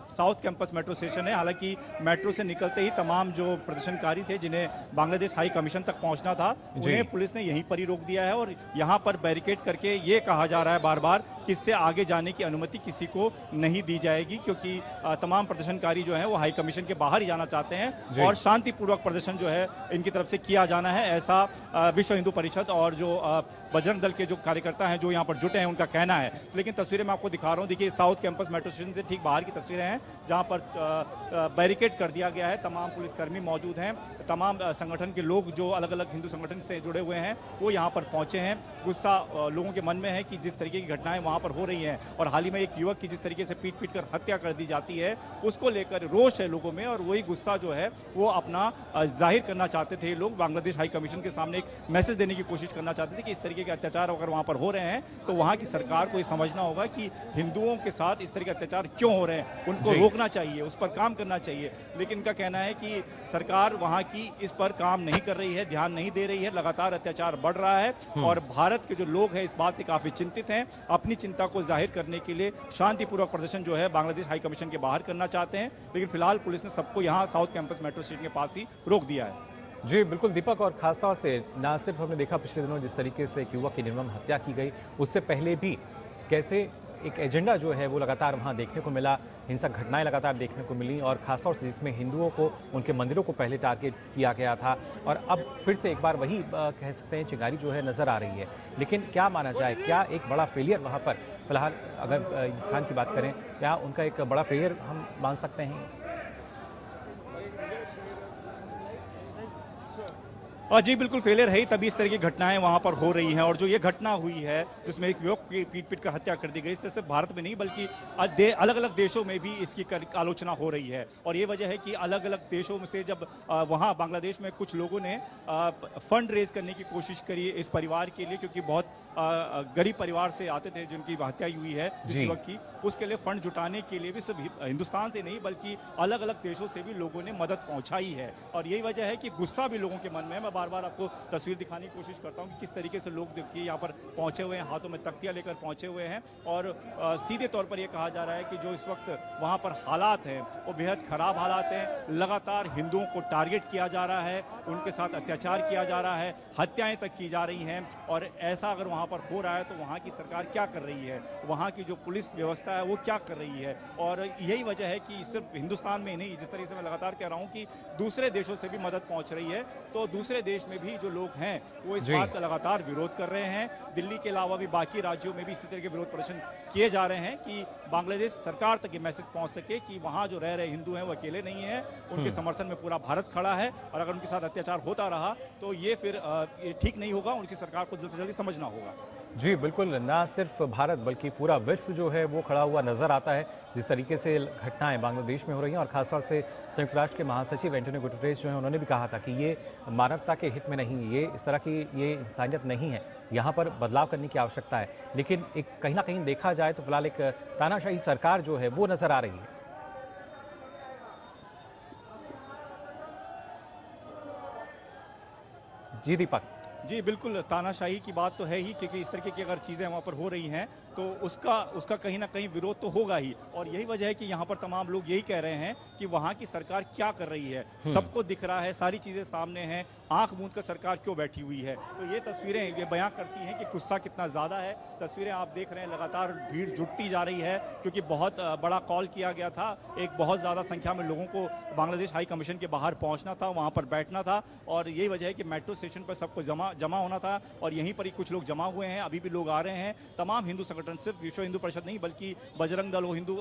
साउथ कैंपस मेट्रो स्टेशन है। हालांकि मेट्रो से निकलते ही तमाम जो प्रदर्शनकारी थे जिन्हें बांग्लादेश हाई कमीशन तक पहुँचना था, उन्हें पुलिस ने यहीं पर ही रोक दिया है। और यहाँ पर बैरिकेड करके ये कहा जा रहा है बार बार कि इससे आगे जाने की अनुमति किसी को नहीं दी जाएगी, क्योंकि तमाम प्रदर्शनकारी जो हैं वो हाई कमीशन के बाहर ही जाना चाहते हैं और शांतिपूर्वक प्रदर्शन जो है इनकी तरफ से किया जाना है, ऐसा विश्व हिंदू परिषद और जो बजरंग दल के जो कार्यकर्ता हैं जो यहाँ पर जुटे हैं उनका कहना है। लेकिन तस्वीरें मैं आपको दिखा रहा हूँ, देखिए साउथ कैंपस मेट्रो स्टेशन से ठीक बाहर की तस्वीरें हैं, जहाँ पर बैरिकेड कर दिया गया है। तमाम पुलिसकर्मी मौजूद हैं, तमाम संगठन के लोग जो अलग अलग हिंदू संगठन से जुड़े हुए हैं वो यहाँ पर पहुँचे हैं। गुस्सा लोगों के मन में है कि जिस तरीके की घटनाएं वहाँ पर हो रही हैं और हाल ही में एक युवक की जिस तरीके से पीट कर हत्या कर कर दी जाती है, उसको लेकर रोष है लोगों में और वही गुस्सा जो है वो अपना जाहिर करना चाहते थे लोग। बांग्लादेश हाई कमीशन के सामने एक मैसेज देने की कोशिश करना चाहते थे कि इस तरीके के अत्याचार अगर वहाँ पर हो रहे हैं तो वहाँ की सरकार को ये समझना होगा कि हिंदुओं के साथ इस तरह के अत्याचार क्यों हो रहे हैं, उनको रोकना चाहिए, उस पर काम करना चाहिए। लेकिन इनका कहना है कि सरकार वहाँ की इस पर काम नहीं कर रही है, ध्यान नहीं दे रही है, लगातार अत्याचार बढ़ रहा है और भारत के जो लोग हैं इस बात से काफी चिंतित हैं। अपनी चिंता को जाहिर करने के लिए शांतिपूर्वक प्रदर्शन जो है बांग्लादेश हाई कमीशन के बाहर करना चाहते हैं, लेकिन फिलहाल पुलिस ने सबको यहाँ साउथ कैंपस मेट्रो स्टेशन के पास ही रोक दिया है। जी बिल्कुल दीपक, और खासतौर से ना सिर्फ हमने देखा पिछले दिनों जिस तरीके से एक युवक की निर्मम हत्या की गई, उससे पहले भी कैसे एक एजेंडा जो है वो लगातार वहाँ देखने को मिला, हिंसक घटनाएं लगातार देखने को मिली और खासतौर से जिसमें हिंदुओं को उनके मंदिरों को पहले टारगेट किया गया था और अब फिर से एक बार वही कह सकते हैं चिंगारी जो है नज़र आ रही है। लेकिन क्या माना जाए, क्या एक बड़ा फेलियर वहाँ पर फिलहाल अगर यूनुस खान की बात करें, क्या उनका एक बड़ा फेलियर हम मान सकते हैं? जी बिल्कुल फेलियर है ही, तभी इस तरह की घटनाएं वहां पर हो रही हैं। और जो ये घटना हुई है जिसमें एक युवक की पीट कर हत्या कर दी गई, इससे सिर्फ भारत में नहीं बल्कि अलग अलग देशों में भी इसकी आलोचना हो रही है। और ये वजह है कि अलग अलग देशों में से जब वहां बांग्लादेश में कुछ लोगों ने फंड रेज करने की कोशिश करी इस परिवार के लिए, क्योंकि बहुत गरीब परिवार से आते थे जिनकी हत्या हुई है जिस युवक की, उसके लिए फंड जुटाने के लिए भी सिर्फ हिंदुस्तान से नहीं बल्कि अलग अलग देशों से भी लोगों ने मदद पहुंचाई है। और यही वजह है कि गुस्सा भी लोगों के मन में है। बार बार आपको तस्वीर दिखाने की कोशिश करता हूं कि किस तरीके से लोग देखिए यहाँ पर पहुंचे हुए हैं, हाथों में तख्तियां लेकर पहुंचे हुए हैं और सीधे तौर पर यह कहा जा रहा है कि जो इस वक्त वहां पर हालात हैं वो बेहद खराब हालात हैं। लगातार हिंदुओं को टारगेट किया जा रहा है, उनके साथ अत्याचार किया जा रहा है, हत्याएं तक की जा रही हैं। और ऐसा अगर वहां पर हो रहा है तो वहां की सरकार क्या कर रही है, वहां की जो पुलिस व्यवस्था है वो क्या कर रही है। और यही वजह है कि सिर्फ हिंदुस्तान में नहीं, जिस तरीके से मैं लगातार कह रहा हूं कि दूसरे देशों से भी मदद पहुंच रही है, तो दूसरे देश में भी जो लोग हैं वो इस बात का लगातार विरोध कर रहे हैं। दिल्ली के अलावा भी बाकी राज्यों में भी इसी तरह के विरोध प्रदर्शन किए जा रहे हैं कि बांग्लादेश सरकार तक ये मैसेज पहुंच सके कि वहां जो रह रहे हिंदू हैं वो अकेले नहीं हैं, उनके समर्थन में पूरा भारत खड़ा है और अगर उनके साथ अत्याचार होता रहा तो ये फिर ये ठीक नहीं होगा, उनकी सरकार को जल्द से जल्दी समझना होगा। जी बिल्कुल, ना सिर्फ भारत बल्कि पूरा विश्व जो है वो खड़ा हुआ नज़र आता है जिस तरीके से घटनाएं बांग्लादेश में हो रही हैं। और खासतौर से संयुक्त राष्ट्र के महासचिव एंटोनियो गुटेरेस जो है उन्होंने भी कहा था कि ये मानवता के हित में नहीं, ये इस तरह की ये इंसानियत नहीं है, यहाँ पर बदलाव करने की आवश्यकता है। लेकिन एक कहीं ना कहीं देखा जाए तो फिलहाल एक तानाशाही सरकार जो है वो नज़र आ रही है। जी दीपक। जी बिल्कुल, तानाशाही की बात तो है ही, क्योंकि इस तरीके की अगर चीज़ें वहाँ पर हो रही हैं तो उसका कहीं ना कहीं विरोध तो होगा ही। और यही वजह है कि यहाँ पर तमाम लोग यही कह रहे हैं कि वहाँ की सरकार क्या कर रही है, सबको दिख रहा है, सारी चीज़ें सामने हैं, आंख मूंद कर सरकार क्यों बैठी हुई है। तो ये तस्वीरें ये बयां करती हैं कि गुस्सा कितना ज़्यादा है। तस्वीरें आप देख रहे हैं, लगातार भीड़ जुटती जा रही है क्योंकि बहुत बड़ा कॉल किया गया था, एक बहुत ज़्यादा संख्या में लोगों को बांग्लादेश हाई कमीशन के बाहर पहुँचना था, वहाँ पर बैठना था। और यही वजह है कि मेट्रो स्टेशन पर सबको जमा होना था और यहीं पर ही कुछ लोग जमा हुए हैं, अभी भी लोग आ रहे हैं। तमाम हिंदू संगठन, सिर्फ विश्व हिंदू परिषद नहीं बल्कि बजरंग दल हो, हिंदू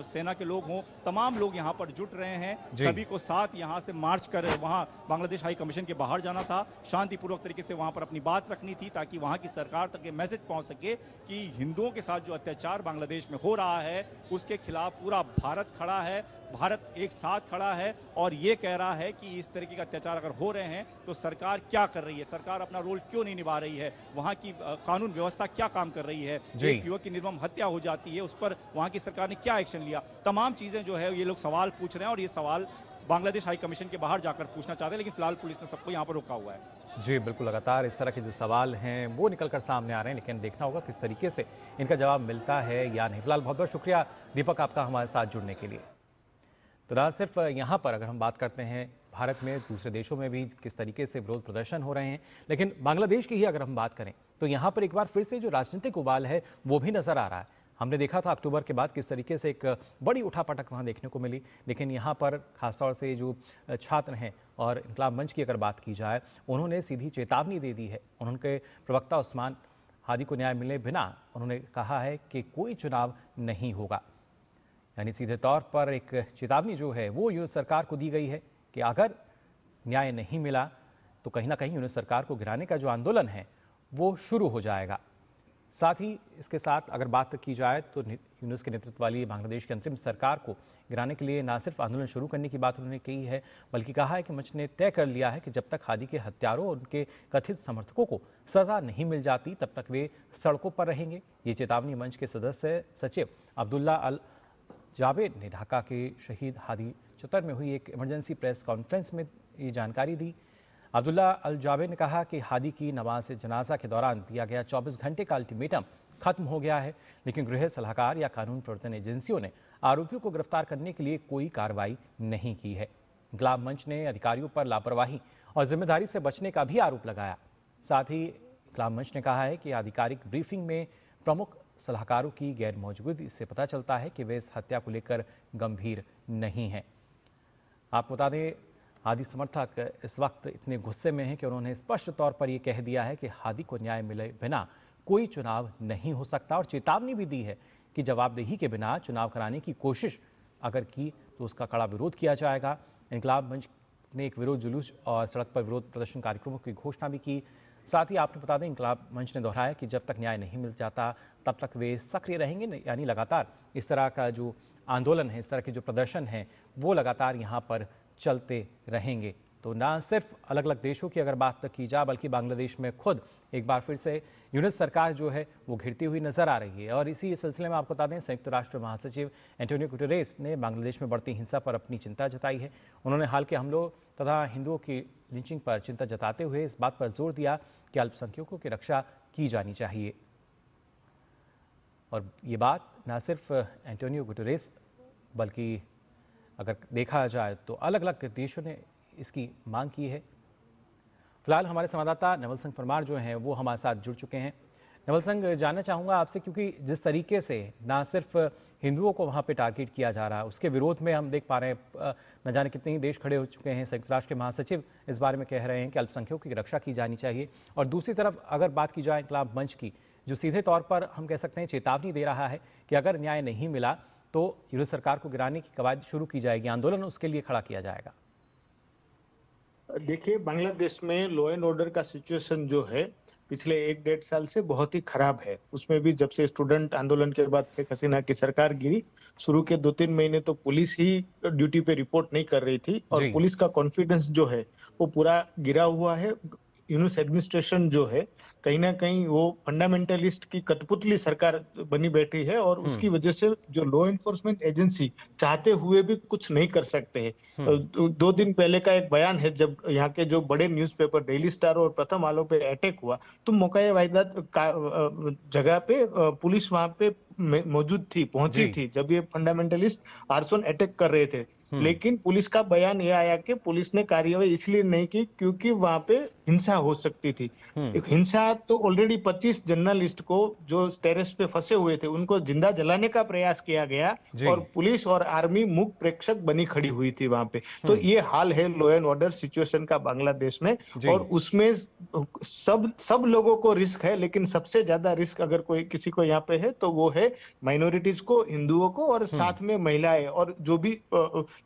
सेना के लोग हों, तमाम लोग यहाँ पर जुट रहे हैं। सभी को साथ यहाँ से मार्च कर वहाँ बांग्लादेश हाई कमीशन के बाहर जाना था, शांतिपूर्वक तरीके से वहाँ पर अपनी बात रखनी थी ताकि वहाँ की सरकार तक ये मैसेज पहुँच सके कि हिंदुओं के साथ जो अत्याचार बांग्लादेश में हो रहा है उसके खिलाफ पूरा भारत खड़ा है, भारत एक साथ खड़ा है और ये कह रहा है कि इस तरीके का अत्याचार अगर हो रहे हैं तो सरकार क्या कर रही है, सरकार अपना रोल क्यों नहीं निभा रही है, वहाँ की कानून व्यवस्था क्या काम कर रही है, एक युवक की निर्मम हत्या हो जाती है उस पर वहाँ की सरकार ने क्या एक्शन लिया। तमाम चीजें जो है ये लोग सवाल पूछ रहे हैं और ये सवाल बांग्लादेश हाई कमीशन के बाहर जाकर पूछना चाहते हैं, लेकिन फिलहाल पुलिस ने सबको यहाँ पर रोका हुआ है। जी बिल्कुल, लगातार इस तरह के जो सवाल हैं वो निकल कर सामने आ रहे हैं, लेकिन देखना होगा किस तरीके से इनका जवाब मिलता है या नहीं। फिलहाल बहुत बहुत शुक्रिया दीपक आपका हमारे साथ जुड़ने के लिए। तो ना सिर्फ यहाँ पर अगर हम बात करते हैं भारत में, दूसरे देशों में भी किस तरीके से विरोध प्रदर्शन हो रहे हैं, लेकिन बांग्लादेश की ही अगर हम बात करें तो यहाँ पर एक बार फिर से जो राजनीतिक उबाल है वो भी नज़र आ रहा है। हमने देखा था अक्टूबर के बाद किस तरीके से एक बड़ी उठापटक वहाँ देखने को मिली, लेकिन यहाँ पर खासतौर से जो छात्र हैं और इनकलाब मंच की अगर बात की जाए, उन्होंने सीधी चेतावनी दे दी है। उनके प्रवक्ता उस्मान हादी को न्याय मिले बिना उन्होंने कहा है कि कोई चुनाव नहीं होगा, यानी सीधे तौर पर एक चेतावनी जो है वो यूनुस सरकार को दी गई है कि अगर न्याय नहीं मिला तो कहीं ना कहीं यूनुस सरकार को गिराने का जो आंदोलन है वो शुरू हो जाएगा। साथ ही इसके साथ अगर बात की जाए तो यूनुस के नेतृत्व वाली बांग्लादेश की अंतरिम सरकार को गिराने के लिए न सिर्फ आंदोलन शुरू करने की बात उन्होंने कही है, बल्कि कहा है कि मंच ने तय कर लिया है कि जब तक हादी के हत्यारों और उनके कथित समर्थकों को सजा नहीं मिल जाती तब तक वे सड़कों पर रहेंगे। ये चेतावनी मंच के सदस्य सचिव अब्दुल्ला अल जावेद ने ढाका के शहीद हादी चतर में हुई एक इमरजेंसी प्रेस कॉन्फ्रेंस में ये जानकारी दी। अब्दुल्ला अल जावेद ने कहा कि हादी की नमाज जनाजा के दौरान दिया गया 24 घंटे का अल्टीमेटम खत्म हो गया है, लेकिन गृह सलाहकार या कानून प्रवर्तन एजेंसियों ने आरोपियों को गिरफ्तार करने के लिए कोई कार्रवाई नहीं की है। इंकलाब मंच ने अधिकारियों पर लापरवाही और जिम्मेदारी से बचने का भी आरोप लगाया। साथ ही इंकलाब मंच ने कहा है कि आधिकारिक ब्रीफिंग में प्रमुख सलाहकारों की गैर मौजूदगी से पता चलता है कि वे इस हत्या को लेकर गंभीर नहीं हैं। आपको बता दें, हादी समर्थक इस वक्त इतने गुस्से में हैं कि उन्होंने स्पष्ट तौर पर यह कह दिया है कि हादी को न्याय मिले बिना कोई चुनाव नहीं हो सकता और चेतावनी भी दी है कि जवाबदेही के बिना चुनाव कराने की कोशिश अगर की तो उसका कड़ा विरोध किया जाएगा। इंकलाब मंच ने एक विरोध जुलूस और सड़क पर विरोध प्रदर्शन कार्यक्रमों की घोषणा भी की। साथ ही आपने बता दें, इंकलाब मंच ने दोहराया कि जब तक न्याय नहीं मिल जाता तब तक वे सक्रिय रहेंगे, यानी लगातार इस तरह का जो आंदोलन है, इस तरह के जो प्रदर्शन हैं वो लगातार यहाँ पर चलते रहेंगे। तो ना सिर्फ अलग अलग देशों की अगर बात की जाए, बल्कि बांग्लादेश में खुद एक बार फिर से यूनुस सरकार जो है वो घिरती हुई नजर आ रही है। और इसी सिलसिले में आपको बता दें, संयुक्त राष्ट्र महासचिव एंटोनियो गुटेरेस ने बांग्लादेश में बढ़ती हिंसा पर अपनी चिंता जताई है। उन्होंने हाल के हमलों तथा हिंदुओं की लिंचिंग पर चिंता जताते हुए इस बात पर जोर दिया कि अल्पसंख्यकों की रक्षा की जानी चाहिए। और ये बात न सिर्फ एंटोनियो गुटेरेस बल्कि अगर देखा जाए तो अलग अलग देशों ने इसकी मांग की है। फिलहाल हमारे संवाददाता नवल संघ परमार जो हैं वो हमारे साथ जुड़ चुके हैं। नवल संघ, जानना चाहूँगा आपसे, क्योंकि जिस तरीके से ना सिर्फ हिंदुओं को वहाँ पे टारगेट किया जा रहा है, उसके विरोध में हम देख पा रहे हैं न जाने कितने ही देश खड़े हो चुके हैं। संयुक्त राष्ट्र के महासचिव इस बारे में कह रहे हैं कि अल्पसंख्यकों की रक्षा की जानी चाहिए। और दूसरी तरफ अगर बात की जाए इंकलाब मंच की, जो सीधे तौर पर हम कह सकते हैं चेतावनी दे रहा है कि अगर न्याय नहीं मिला तो यूनुस सरकार को गिराने की कवायद शुरू की जाएगी, आंदोलन उसके लिए खड़ा किया जाएगा। देखिए, बांग्लादेश में लॉ एंड ऑर्डर का सिचुएशन जो है पिछले 1-1.5 साल से बहुत ही खराब है। उसमें भी जब से स्टूडेंट आंदोलन के बाद शेख हसीना की सरकार गिरी, शुरू के 2-3 महीने तो पुलिस ही ड्यूटी पे रिपोर्ट नहीं कर रही थी और पुलिस का कॉन्फिडेंस जो है वो पूरा गिरा हुआ है। यूनुस एडमिनिस्ट्रेशन जो है कहीं ना कहीं वो फंडामेंटलिस्ट की कठपुतली सरकार बनी बैठी है और उसकी वजह से जो लॉ एनफोर्समेंट एजेंसी चाहते हुए भी कुछ नहीं कर सकते हैं। 2 दिन पहले का एक बयान है, जब यहाँ के जो बड़े न्यूज़पेपर डेली स्टार और प्रथम आलो पे अटैक हुआ तो मौका वायदात जगह पे पुलिस वहां पे मौजूद थी, पहुंची थी जब ये फंडामेंटलिस्ट आर्सन अटैक कर रहे थे। लेकिन पुलिस का बयान यह आया कि पुलिस ने कार्रवाई इसलिए नहीं की क्योंकि वहां पे हिंसा हो सकती थी। हिंसा तो ऑलरेडी 25 जर्नलिस्ट को जो टेरेस पे फंसे हुए थे उनको जिंदा जलाने का प्रयास किया गया और पुलिस और आर्मी मूक प्रेक्षक बनी खड़ी हुई थी वहां पे। तो ये हाल है लॉ एंड ऑर्डर सिचुएशन का बांग्लादेश में और उसमें सब लोगों को रिस्क है, लेकिन सबसे ज्यादा रिस्क अगर कोई किसी को यहाँ पे है तो वो है माइनॉरिटीज को, हिंदुओं को और साथ में महिलाएं और जो भी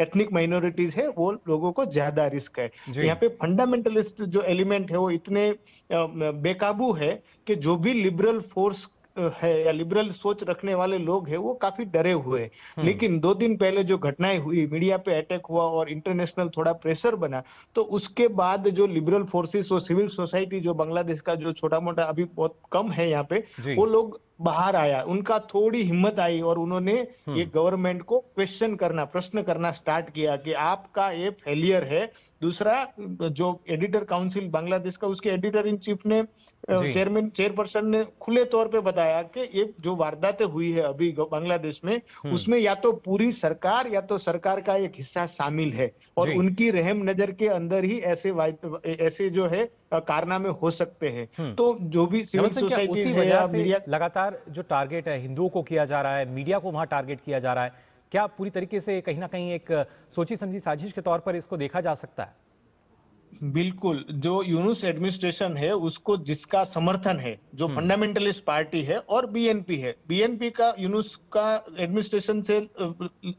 एथनिक माइनॉरिटीज है वो लोगों को ज्यादा रिस्क है। यहाँ पे फंडामेंटलिस्ट जो एलिमेंट है वो इतने बेकाबू है कि जो भी लिबरल फोर्स है या लिबरल सोच रखने वाले लोग हैं वो काफी डरे हुए हैं। लेकिन 2 दिन पहले जो घटनाएं हुई, मीडिया पे अटैक हुआ और इंटरनेशनल थोड़ा प्रेशर बना, तो उसके बाद जो लिबरल फोर्सेस और सिविल सोसाइटी जो बांग्लादेश का जो छोटा मोटा अभी बहुत कम है यहाँ पे, वो लोग बाहर आया, उनका थोड़ी हिम्मत आई और उन्होंने ये गवर्नमेंट को क्वेश्चन करना, प्रश्न करना स्टार्ट किया कि आपका ये फेलियर है। दूसरा, जो एडिटर काउंसिल बांग्लादेश का, उसके एडिटर इन चीफ ने, चेयरपर्सन ने खुले तौर पे बताया कि ये जो वारदातें हुई है अभी बांग्लादेश में, उसमें या तो पूरी सरकार या तो सरकार का एक हिस्सा शामिल है और उनकी रहम नजर के अंदर ही ऐसे जो है कारनामे हो सकते हैं। तो जो भी सिविल सोसाइटी है या मीडिया, लगातार जो टारगेट है हिंदुओं को किया जा रहा है, मीडिया को वहां टारगेट किया जा रहा है, क्या पूरी तरीके से कहीं ना कहीं एक सोची समझी साजिश के तौर पर इसको देखा जा सकता है? बिल्कुल, जो यूनुस एडमिनिस्ट्रेशन है उसको जिसका समर्थन है, जो फंडामेंटलिस्ट पार्टी है और बीएनपी है, बीएनपी का यूनुस का एडमिनिस्ट्रेशन से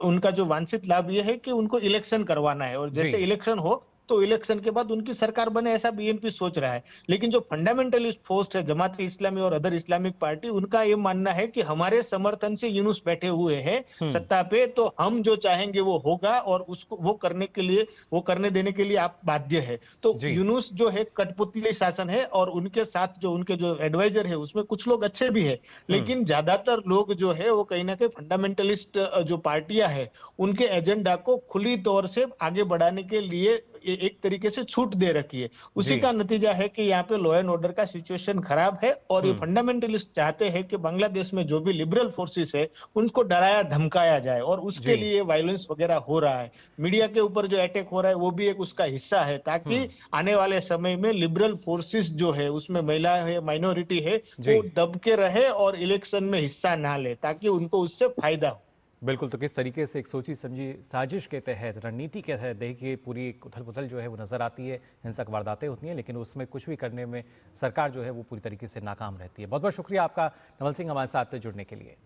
उनका जो वांछित लाभ यह है कि उनको इलेक्शन करवाना है और जैसे इलेक्शन हो तो इलेक्शन के बाद उनकी सरकार बने, ऐसा बीएनपी सोच रहा है। लेकिन जो फंडामेंटलिस्ट फोर्स है, जमात इस्लामी और अदर इस्लामिक पार्टी, उनका ये मानना है कि हमारे समर्थन से यूनुस बैठे हुए हैं सत्ता पे, तो हम जो चाहेंगे वो होगा और उसको वो करने देने के लिए आप बाध्य है। तो यूनुस जो है कठपुतली शासन है, और उनके साथ जो उनके जो एडवाइजर है उसमें कुछ लोग अच्छे भी है, लेकिन ज्यादातर लोग जो है वो कहीं ना कहीं फंडामेंटलिस्ट जो पार्टियां है उनके एजेंडा को खुली तौर से आगे बढ़ाने के लिए एक तरीके से छूट दे रखी है। उसी का नतीजा है कि यहाँ पे लॉ एंड ऑर्डर का सिचुएशन खराब है, और ये फंडामेंटलिस्ट चाहते हैं कि बांग्लादेश में जो भी लिबरल फोर्सेस है उनको डराया धमकाया जाए, और उसके लिए वायलेंस वगैरह हो रहा है। मीडिया के ऊपर जो अटैक हो रहा है वो भी एक उसका हिस्सा है, ताकि आने वाले समय में लिबरल फोर्सेस जो है उसमें महिला है, माइनॉरिटी है, वो दब के रहे और इलेक्शन में हिस्सा ना ले, ताकि उनको उससे फायदा हो। बिल्कुल। तो किस तरीके से एक सोची समझी साजिश के तहत, रणनीति के तहत देखिए पूरी उथल पुथल जो है वो नजर आती है, हिंसक वारदातें होती हैं, लेकिन उसमें कुछ भी करने में सरकार जो है वो पूरी तरीके से नाकाम रहती है। बहुत बहुत शुक्रिया आपका नवल सिंह हमारे साथ जुड़ने के लिए।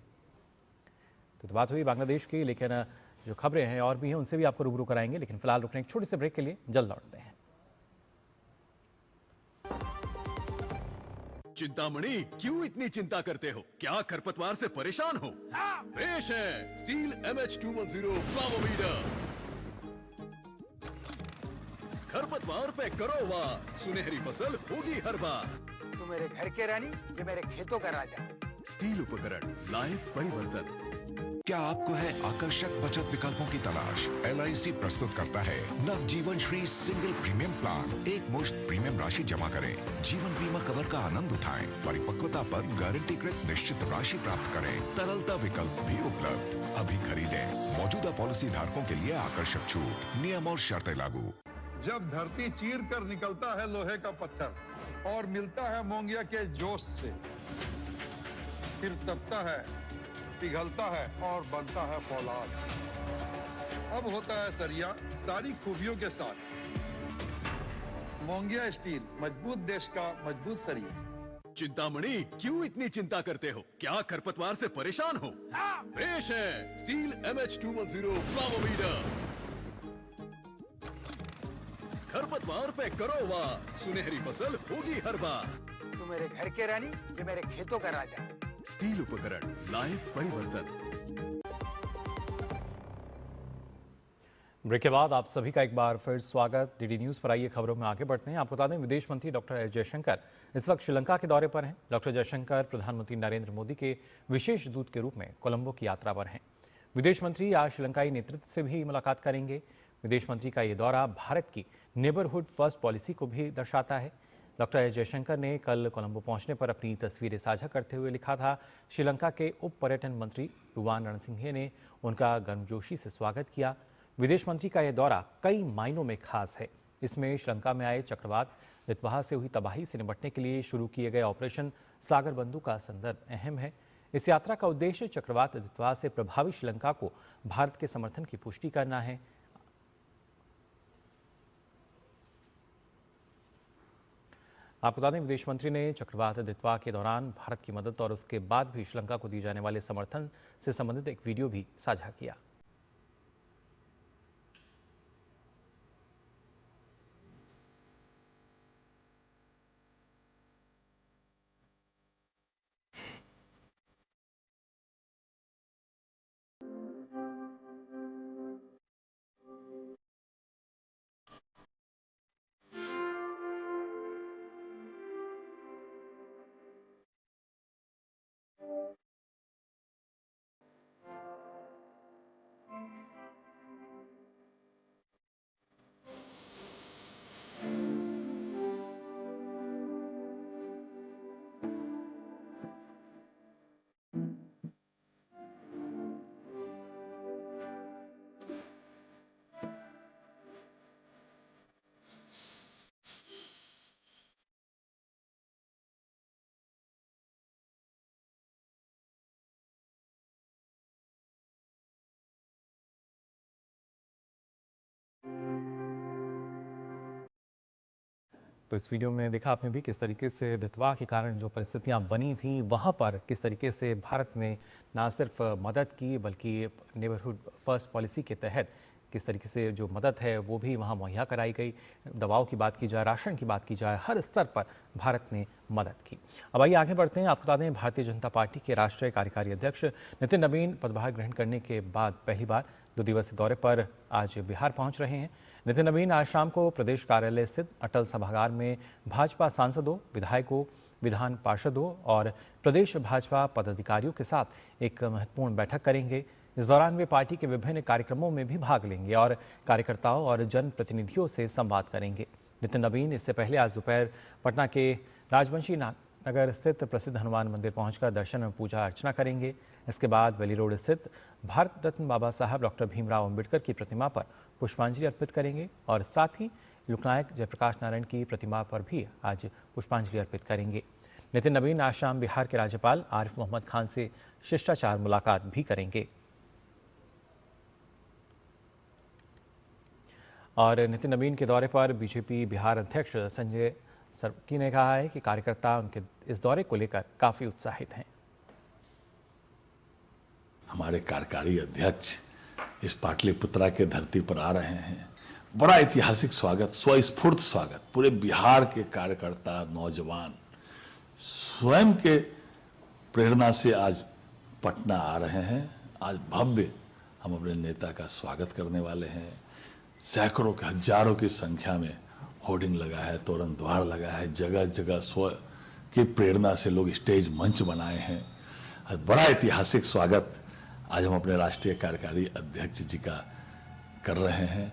तो बात हुई बांग्लादेश की, लेकिन जो खबरें हैं और भी हैं उनसे भी आपको रूबरू कराएंगे, लेकिन फिलहाल रुकने एक छोटे से ब्रेक के लिए, जल्द लौटते हैं। चिंतामणि, क्यों इतनी चिंता करते हो? क्या खरपतवार से परेशान हो? पेश है स्टील MH210 पावरवीडर। खरपतवार पे करो वार, सुनहरी फसल होगी हर बार। तू मेरे घर के रानी, ये मेरे खेतों का राजा। स्टील उपकरण लाए परिवर्तन। क्या आपको है आकर्षक बचत विकल्पों की तलाश? LIC प्रस्तुत करता है नव जीवन श्री सिंगल प्रीमियम प्लान। एक मुश्त प्रीमियम राशि जमा करें, जीवन बीमा कवर का आनंद उठाएं, परिपक्वता पर गारंटीकृत निश्चित राशि प्राप्त करें, तरलता विकल्प भी उपलब्ध। अभी खरीदें। मौजूदा पॉलिसी धारकों के लिए आकर्षक छूट, नियम और शर्तें लागू। जब धरती चीर कर निकलता है लोहे का पत्थर और मिलता है मोंगिया के जोश से, फिर तपता है, पिघलता है और बनता है फौलाद। अब होता है सरिया सारी खूबियों के साथ। मोंगिया स्टील, मजबूत देश का मजबूत सरिया। चिंतामणि, क्यों इतनी चिंता करते हो? क्या खरपतवार से परेशान हो? पेश है स्टील MH210 पावरवीडर। खरपतवार पे करो वार, सुनहरी फसल होगी हर बार। तू मेरे घर के रानी, ये मेरे खेतों का राजा। स्टील उपकरण लाए परिवर्तन। ब्रेक के बाद आप सभी का एक बार फिर स्वागत। डीडी न्यूज पर आइए खबरों में आगे बढ़ते हैं। आपको बता दें, विदेश मंत्री डॉक्टर एस जयशंकर इस वक्त श्रीलंका के दौरे पर हैं। डॉक्टर जयशंकर प्रधानमंत्री नरेंद्र मोदी के विशेष दूत के रूप में कोलंबो की यात्रा पर हैं। विदेश मंत्री आज श्रीलंकाई नेतृत्व से भी मुलाकात करेंगे। विदेश मंत्री का ये दौरा भारत की नेबरहुड फर्स्ट पॉलिसी को भी दर्शाता है। डॉक्टर एस जयशंकर ने कल कोलंबो पहुंचने पर अपनी तस्वीरें साझा करते हुए लिखा था, श्रीलंका के उप पर्यटन मंत्री रुवान रणसिंघे ने उनका गर्मजोशी से स्वागत किया। विदेश मंत्री का यह दौरा कई मायनों में खास है। इसमें श्रीलंका में आए चक्रवात दितवाह से हुई तबाही से निपटने के लिए शुरू किए गए ऑपरेशन सागर बंधु का संदर्भ अहम है। इस यात्रा का उद्देश्य चक्रवात दितवाह से प्रभावित श्रीलंका को भारत के समर्थन की पुष्टि करना है। आपको बता दें, विदेश मंत्री ने चक्रवात दितवाह के दौरान भारत की मदद और उसके बाद भी श्रीलंका को दिए जाने वाले समर्थन से संबंधित एक वीडियो भी साझा किया। तो इस वीडियो में देखा आपने भी किस तरीके से दितवाह के कारण जो परिस्थितियां बनी थी, वहां पर किस तरीके से भारत ने ना सिर्फ मदद की बल्कि नेबरहुड फर्स्ट पॉलिसी के तहत किस तरीके से जो मदद है वो भी वहाँ मुहैया कराई गई। दवाओं की बात की जाए, राशन की बात की जाए, हर स्तर पर भारत ने मदद की। अब आइए आगे बढ़ते हैं। आपको बता दें, भारतीय जनता पार्टी के राष्ट्रीय कार्यकारी अध्यक्ष नितिन नवीन पदभार ग्रहण करने के बाद पहली बार 2 दिवसीय दौरे पर आज बिहार पहुंच रहे हैं। नितिन नवीन आज शाम को प्रदेश कार्यालय स्थित अटल सभागार में भाजपा सांसदों, विधायकों, विधान पार्षदों और प्रदेश भाजपा पदाधिकारियों के साथ एक महत्वपूर्ण बैठक करेंगे। इस दौरान वे पार्टी के विभिन्न कार्यक्रमों में भी भाग लेंगे और कार्यकर्ताओं और जनप्रतिनिधियों से संवाद करेंगे। नितिन नवीन इससे पहले आज दोपहर पटना के राजवंशी नगर स्थित प्रसिद्ध हनुमान मंदिर पहुंचकर दर्शन और पूजा अर्चना करेंगे। इसके बाद बेली रोड स्थित भारत रत्न बाबा साहब डॉक्टर भीमराव अंबेडकर की प्रतिमा पर पुष्पांजलि अर्पित करेंगे और साथ ही लोकनायक जयप्रकाश नारायण की प्रतिमा पर भी आज पुष्पांजलि अर्पित करेंगे। नितिन नवीन आज शाम बिहार के राज्यपाल आरिफ मोहम्मद खान से शिष्टाचार मुलाकात भी करेंगे। और नितिन नवीन के दौरे पर बीजेपी बिहार अध्यक्ष संजय सरकी ने कहा है कि कार्यकर्ता उनके इस दौरे को लेकर काफी उत्साहित हैं। हमारे कार्यकारी अध्यक्ष इस पाटलिपुत्रा के धरती पर आ रहे हैं। बड़ा ऐतिहासिक स्वागत, स्वस्फूर्त स्वागत। पूरे बिहार के कार्यकर्ता, नौजवान स्वयं के प्रेरणा से आज पटना आ रहे हैं। आज भव्य हम अपने नेता का स्वागत करने वाले हैं। सैकड़ों के, हजारों की संख्या में होर्डिंग लगा है, तोरण द्वार लगा है, जगह जगह स्व की प्रेरणा से लोग स्टेज मंच बनाए हैं। आज बड़ा ऐतिहासिक स्वागत आज हम अपने राष्ट्रीय कार्यकारी अध्यक्ष जी का कर रहे हैं।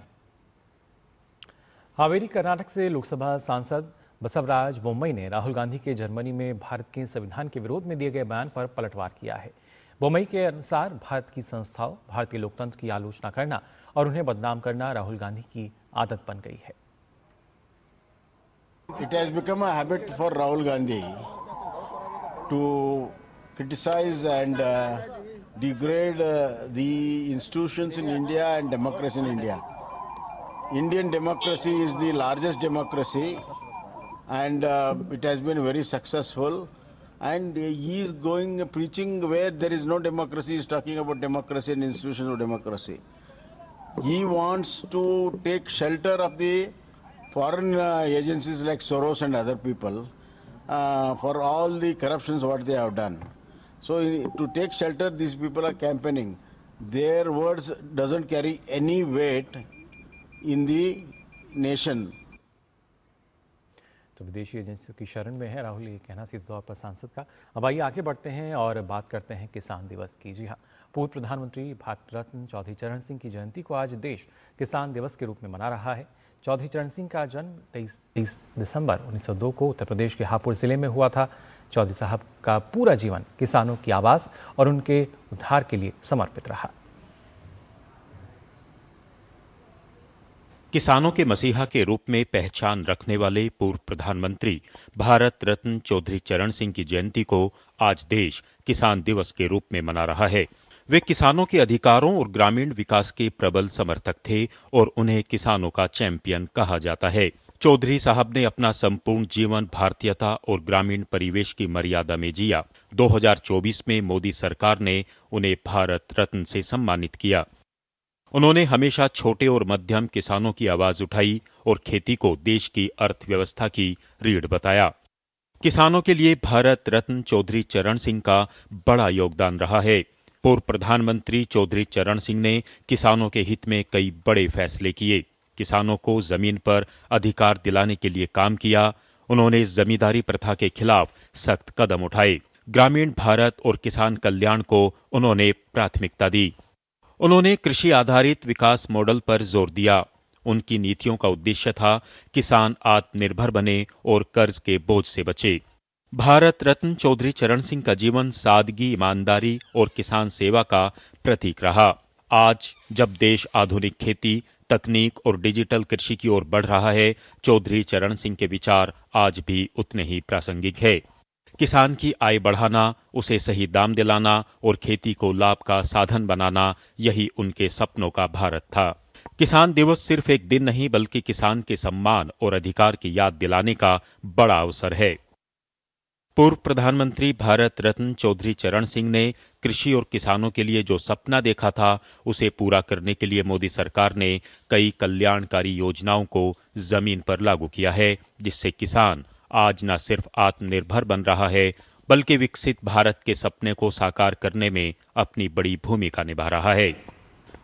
हावेरी कर्नाटक से लोकसभा सांसद बसवराज बोम्मई ने राहुल गांधी के जर्मनी में भारत के संविधान के विरोध में दिए गए बयान पर पलटवार किया है। बोम्मई के अनुसार भारत की संस्थाओं, भारतीय लोकतंत्र की आलोचना करना और उन्हें बदनाम करना राहुल गांधी की आदत बन गई है। It has become a habit for Rahul Gandhi to criticize and degrade the institutions in India and democracy in India. Indian democracy is the largest democracy and it has been very successful, and he is going preaching where there is no democracy. He is talking about democracy and institutions of democracy. He wants to take shelter of the foreign agencies like Soros and other people for all the corruptions what they have done. So to take shelter, these people are campaigning. Their words doesn't carry any weight in the nation. तो विदेशी एजेंसियों की शरण में है राहुल, ये कहना सीधे तौर पर सांसद का। अब आइए आगे बढ़ते हैं और बात करते हैं किसान दिवस की। जी हाँ, पूर्व प्रधानमंत्री भारत रत्न चौधरी चरण सिंह की जयंती को आज देश किसान दिवस के रूप में मना रहा है। चौधरी चरण सिंह का जन्म 23 दिसंबर 1902 को उत्तर प्रदेश के हापुड़ जिले में हुआ था। चौधरी साहब का पूरा जीवन किसानों की आवाज़ और उनके उद्धार के लिए समर्पित रहा। किसानों के मसीहा के रूप में पहचान रखने वाले पूर्व प्रधानमंत्री भारत रत्न चौधरी चरण सिंह की जयंती को आज देश किसान दिवस के रूप में मना रहा है। वे किसानों के अधिकारों और ग्रामीण विकास के प्रबल समर्थक थे और उन्हें किसानों का चैंपियन कहा जाता है। चौधरी साहब ने अपना संपूर्ण जीवन भारतीयता और ग्रामीण परिवेश की मर्यादा में जिया। 2024 में मोदी सरकार ने उन्हें भारत रत्न से सम्मानित किया। उन्होंने हमेशा छोटे और मध्यम किसानों की आवाज उठाई और खेती को देश की अर्थव्यवस्था की रीढ़ बताया। किसानों के लिए भारत रत्न चौधरी चरण सिंह का बड़ा योगदान रहा है। पूर्व प्रधानमंत्री चौधरी चरण सिंह ने किसानों के हित में कई बड़े फैसले किए। किसानों को जमीन पर अधिकार दिलाने के लिए काम किया। उन्होंने जमींदारी प्रथा के खिलाफ सख्त कदम उठाए। ग्रामीण भारत और किसान कल्याण को उन्होंने प्राथमिकता दी। उन्होंने कृषि आधारित विकास मॉडल पर जोर दिया। उनकी नीतियों का उद्देश्य था किसान आत्मनिर्भर बने और कर्ज के बोझ से बचे। भारत रत्न चौधरी चरण सिंह का जीवन सादगी, ईमानदारी और किसान सेवा का प्रतीक रहा। आज जब देश आधुनिक खेती, तकनीक और डिजिटल कृषि की ओर बढ़ रहा है, चौधरी चरण सिंह के विचार आज भी उतने ही प्रासंगिक है। किसान की आय बढ़ाना, उसे सही दाम दिलाना और खेती को लाभ का साधन बनाना, यही उनके सपनों का भारत था। किसान दिवस सिर्फ एक दिन नहीं बल्कि किसान के सम्मान और अधिकार की याद दिलाने का बड़ा अवसर है। पूर्व प्रधानमंत्री भारत रत्न चौधरी चरण सिंह ने कृषि और किसानों के लिए जो सपना देखा था, उसे पूरा करने के लिए मोदी सरकार ने कई कल्याणकारी योजनाओं को जमीन पर लागू किया है, जिससे किसान आज न सिर्फ आत्मनिर्भर बन रहा है, बल्कि विकसित भारत के सपने को साकार करने में अपनी बड़ी भूमिका निभा रहा है।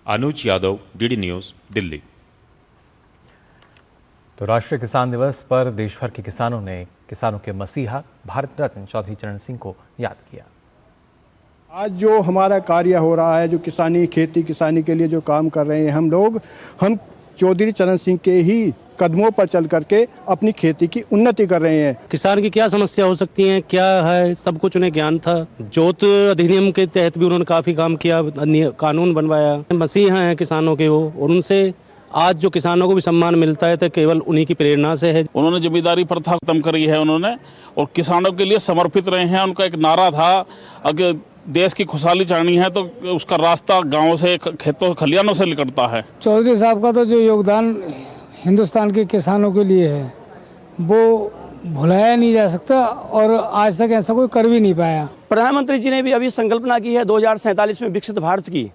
अनुज यादव, डीडी न्यूज, दिल्ली। तो राष्ट्रीय किसान दिवस पर देश भर के किसानों ने किसानों के मसीहा भारत रत्न चौधरी चरण सिंह को याद किया। आज जो हमारा कार्य हो रहा है, जो किसानी खेती किसानी के लिए जो काम कर रहे हैं हम चौधरी चरण सिंह के ही कदमों पर चल करके अपनी खेती की उन्नति कर रहे हैं। किसान की क्या समस्या हो सकती है, क्या है, सब कुछ उन्हें ज्ञान था। जोत अधिनियम के तहत भी उन्होंने काफी काम किया, कानून बनवाया। मसीहा हैं किसानों के वो, और उनसे आज जो किसानों को भी सम्मान मिलता है तो केवल उन्हीं की प्रेरणा से है। उन्होंने जमींदारी प्रथा खत्म करी है उन्होंने, और किसानों के लिए समर्पित रहे हैं। उनका एक नारा था, अगर देश की खुशहाली चाहनी है तो उसका रास्ता गाँव से, खेतों खलियानों से निकलता है। चौधरी साहब का तो जो योगदान हिंदुस्तान के किसानों के लिए है वो भुलाया नहीं जा सकता, और आज तक ऐसा कोई कर भी नहीं पाया। प्रधानमंत्री जी ने भी अभी संकल्पना की है 2047 में विकसित भारत की।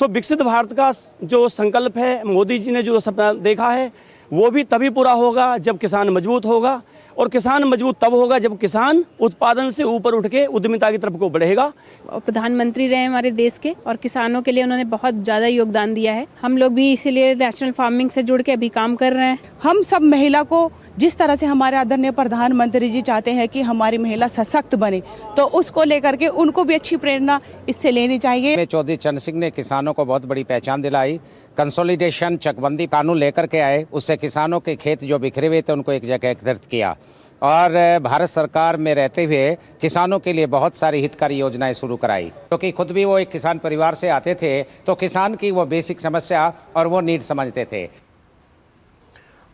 तो विकसित भारत का जो संकल्प है, मोदी जी ने जो सपना देखा है, वो भी तभी पूरा होगा जब किसान मजबूत होगा, और किसान मजबूत तब होगा जब किसान उत्पादन से ऊपर उठ के उद्यमिता की तरफ को बढ़ेगा। प्रधानमंत्री रहे हमारे देश के, और किसानों के लिए उन्होंने बहुत ज़्यादा योगदान दिया है। हम लोग भी इसीलिए नेशनल फार्मिंग से जुड़ के अभी काम कर रहे हैं। हम सब महिला को जिस तरह से हमारे आदरणीय प्रधानमंत्री जी चाहते हैं कि हमारी महिला सशक्त बने, तो उसको लेकर के उनको भी अच्छी प्रेरणा इससे लेनी चाहिए। चौधरी चरण सिंह ने किसानों को बहुत बड़ी पहचान दिलाई। कंसोलिडेशन चकबंदी कानून लेकर के आए, उससे किसानों के खेत जो बिखरे हुए थे उनको एक जगह एकत्रित किया, और भारत सरकार में रहते हुए किसानों के लिए बहुत सारी हितकारी योजनाएं शुरू कराई, क्योंकि खुद भी वो एक किसान परिवार से आते थे, तो किसान की वो बेसिक समस्या और वो नीड समझते थे।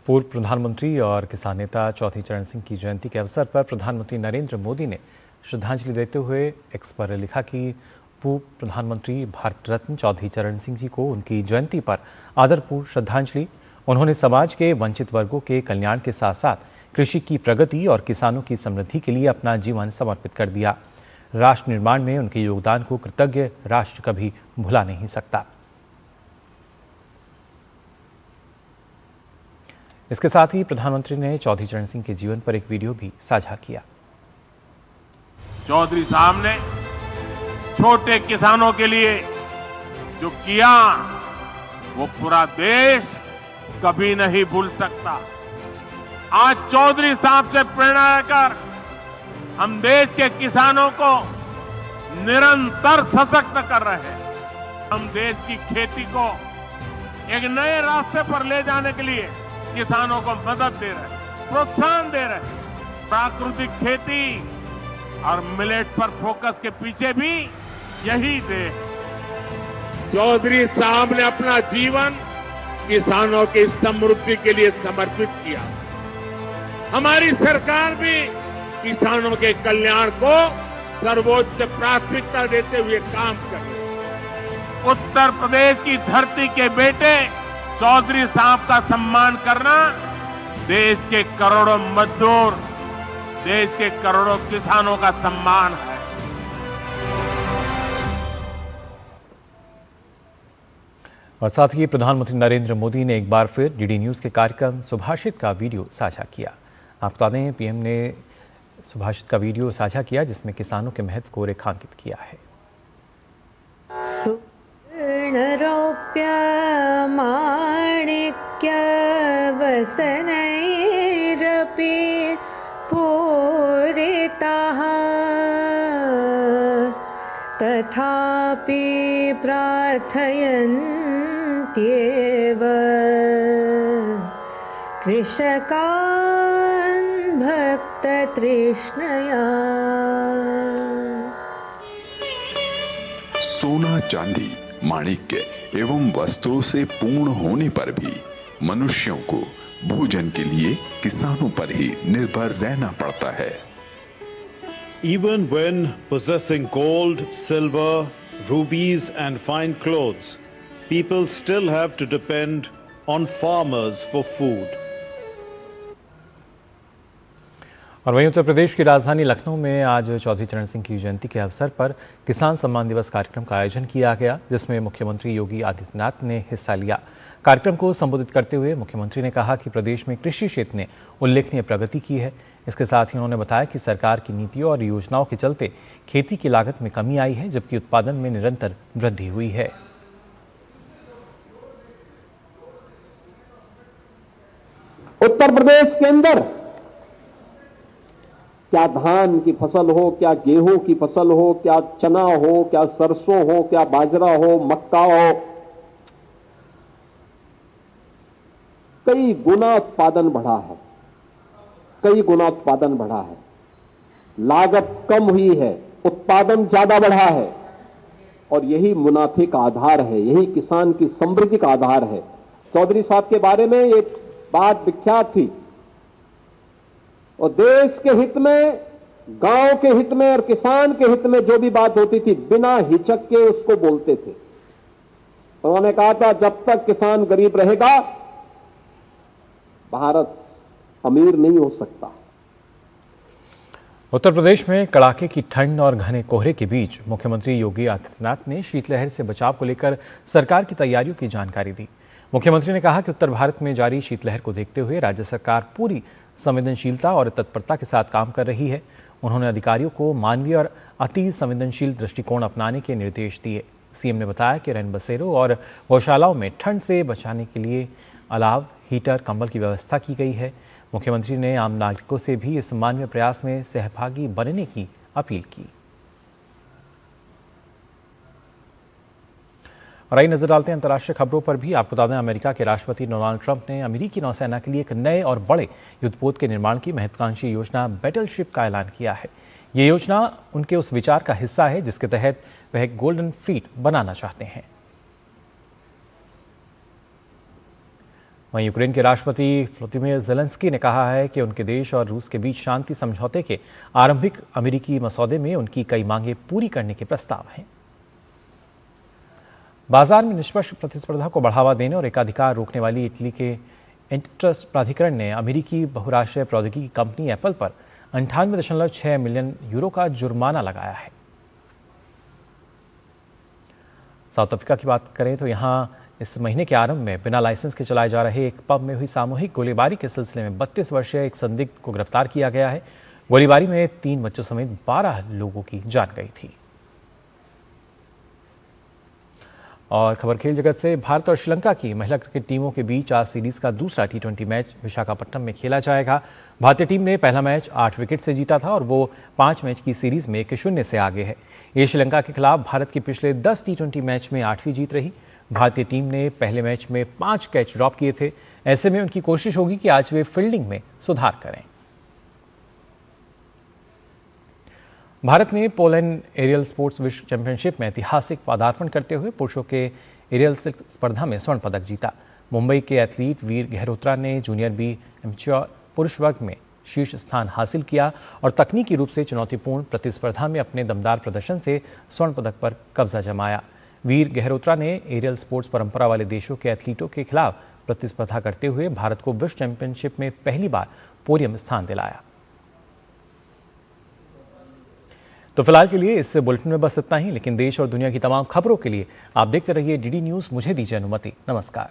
पूर्व प्रधानमंत्री और किसान नेता चौधरी चरण सिंह की जयंती के अवसर पर प्रधानमंत्री नरेंद्र मोदी ने श्रद्धांजलि देते हुए एक्स पर लिखा कि पूर्व प्रधानमंत्री भारत रत्न चौधरी चरण सिंह जी को उनकी जयंती पर आदरपूर्व श्रद्धांजलि। उन्होंने समाज के वंचित वर्गों के कल्याण के साथ साथ कृषि की प्रगति और किसानों की समृद्धि के लिए अपना जीवन समर्पित कर दिया। राष्ट्र निर्माण में उनके योगदान को कृतज्ञ राष्ट्र कभी भुला नहीं सकता। इसके साथ ही प्रधानमंत्री ने चौधरी चरण सिंह के जीवन पर एक वीडियो भी साझा किया। चौधरी साहब ने छोटे किसानों के लिए जो किया वो पूरा देश कभी नहीं भूल सकता। आज चौधरी साहब से प्रेरणा लेकर हम देश के किसानों को निरंतर सशक्त कर रहे हैं। हम देश की खेती को एक नए रास्ते पर ले जाने के लिए किसानों को मदद दे रहे हैं, प्रोत्साहन दे रहे हैं। प्राकृतिक खेती और मिलेट पर फोकस के पीछे भी यही देश। चौधरी साहब ने अपना जीवन किसानों की समृद्धि के लिए समर्पित किया। हमारी सरकार भी किसानों के कल्याण को सर्वोच्च प्राथमिकता देते हुए काम कर रही है। उत्तर प्रदेश की धरती के बेटे चौधरी साहब का सम्मान करना देश के करोड़ों मजदूर, देश के करोड़ों किसानों का सम्मान है। और साथ ही प्रधानमंत्री नरेंद्र मोदी ने एक बार फिर डीडी न्यूज़ के कार्यक्रम सुभाषित का वीडियो साझा किया। आपको बता दें, पीएम ने सुभाषित का वीडियो साझा किया जिसमें किसानों के महत्व को रेखांकित किया है। सुवर्णरौप्य माणिक्य वसनैरपि पूरितः तथापि प्रार्थयन्त्येव कृषकान् भक्ततृष्णया। सोना, चांदी, माणिक्य एवं वस्त्रों से पूर्ण होने पर भी मनुष्यों को भोजन के लिए किसानों पर ही निर्भर रहना पड़ता है। Even when possessing gold, silver, rubies and fine clothes, people still have to depend on farmers for food. और वहीं उत्तर प्रदेश की राजधानी लखनऊ में आज चौधरी चरण सिंह की जयंती के अवसर पर किसान सम्मान दिवस कार्यक्रम का आयोजन किया गया, जिसमें मुख्यमंत्री योगी आदित्यनाथ ने हिस्सा लिया। कार्यक्रम को संबोधित करते हुए मुख्यमंत्री ने कहा कि प्रदेश में कृषि क्षेत्र ने उल्लेखनीय प्रगति की है। इसके साथ ही उन्होंने बताया कि सरकार की नीतियों और योजनाओं के चलते खेती की लागत में कमी आई है, जबकि उत्पादन में निरंतर वृद्धि हुई है। उत्तर प्रदेश के अंदर क्या धान की फसल हो, क्या गेहूं की फसल हो, क्या चना हो, क्या सरसों हो, क्या बाजरा हो, मक्का हो, कई गुना उत्पादन बढ़ा है, कई गुना उत्पादन बढ़ा है। लागत कम हुई है, उत्पादन ज्यादा बढ़ा है और यही मुनाफे का आधार है, यही किसान की समृद्धि का आधार है। चौधरी साहब के बारे में एक बात विख्यात थी और देश के हित में, गांव के हित में और किसान के हित में जो भी बात होती थी बिना हिचक के उसको बोलते थे। उन्होंने कहा था जब तक किसान गरीब रहेगा भारत अमीर नहीं हो सकता। उत्तर प्रदेश में कड़ाके की ठंड और घने कोहरे के बीच मुख्यमंत्री योगी आदित्यनाथ ने शीतलहर से बचाव को लेकर सरकार की तैयारियों की जानकारी दी। मुख्यमंत्री ने कहा कि उत्तर भारत में जारी शीतलहर को देखते हुए राज्य सरकार पूरी संवेदनशीलता और तत्परता के साथ काम कर रही है। उन्होंने अधिकारियों को मानवीय और अति संवेदनशील दृष्टिकोण अपनाने के निर्देश दिए। सीएम ने बताया कि रैन बसेरों और गौशालाओं में ठंड से बचाने के लिए अलाव, हीटर, कंबल की व्यवस्था की गई है। मुख्यमंत्री ने आम नागरिकों से भी इस मानवीय प्रयास में सहभागी बनने की अपील की। और आइए नजर डालते हैं अंतर्राष्ट्रीय खबरों पर भी। आपको बता दें, अमेरिका के राष्ट्रपति डोनाल्ड ट्रंप ने अमेरिकी नौसेना के लिए एक नए और बड़े युद्धपोत के निर्माण की महत्वाकांक्षी योजना बैटलशिप का ऐलान किया है। ये योजना उनके उस विचार का हिस्सा है जिसके तहत वह एक गोल्डन फ्लीट बनाना चाहते हैं। वहीं यूक्रेन के राष्ट्रपति व्लादिमीर ज़ेलेंस्की ने कहा है कि उनके देश और रूस के बीच शांति समझौते के आरंभिक अमेरिकी मसौदे में उनकी कई मांगें पूरी करने के प्रस्ताव हैं। बाजार में निष्पक्ष प्रतिस्पर्धा को बढ़ावा देने और एकाधिकार रोकने वाली इटली के एंटीट्रस्ट प्राधिकरण ने अमेरिकी बहुराष्ट्रीय प्रौद्योगिकी कंपनी एप्पल पर 98.6 मिलियन यूरो का जुर्माना लगाया है। साउथ अफ्रीका की बात करें तो यहाँ इस महीने के आरंभ में बिना लाइसेंस के चलाए जा रहे एक पब में हुई सामूहिक गोलीबारी के सिलसिले में 32 वर्षीय एक संदिग्ध को गिरफ्तार किया गया है। गोलीबारी में 3 बच्चों समेत 12 लोगों की जान गई थी। और खबर खेल जगत से, भारत और श्रीलंका की महिला क्रिकेट टीमों के बीच आज सीरीज का दूसरा T20 मैच विशाखापट्टनम में खेला जाएगा। भारतीय टीम ने पहला मैच 8 विकेट से जीता था और वो 5 मैच की सीरीज में 1-0 से आगे है। ये श्रीलंका के खिलाफ भारत के पिछले 10 T20 मैच में 8वीं जीत रही। भारतीय टीम ने पहले मैच में 5 कैच ड्रॉप किए थे। ऐसे में उनकी कोशिश होगी कि आज वे फील्डिंग में सुधार करें। भारत ने पोलैंड एरियल स्पोर्ट्स विश्व चैंपियनशिप में ऐतिहासिक पदार्पण करते हुए पुरुषों के एरियल स्पर्धा में स्वर्ण पदक जीता। मुंबई के एथलीट वीर गहरोत्रा ने जूनियर बी एमेच्योर पुरुष वर्ग में शीर्ष स्थान हासिल किया और तकनीकी रूप से चुनौतीपूर्ण प्रतिस्पर्धा में अपने दमदार प्रदर्शन से स्वर्ण पदक पर कब्जा जमाया। वीर गहरोत्रा ने एरियल स्पोर्ट्स परंपरा वाले देशों के एथलीटों के खिलाफ प्रतिस्पर्धा करते हुए भारत को विश्व चैंपियनशिप में पहली बार पोडियम स्थान दिलाया। तो फिलहाल के लिए इस बुलेटिन में बस इतना ही, लेकिन देश और दुनिया की तमाम खबरों के लिए आप देखते रहिए DD न्यूज़। मुझे दीजिए अनुमति। नमस्कार।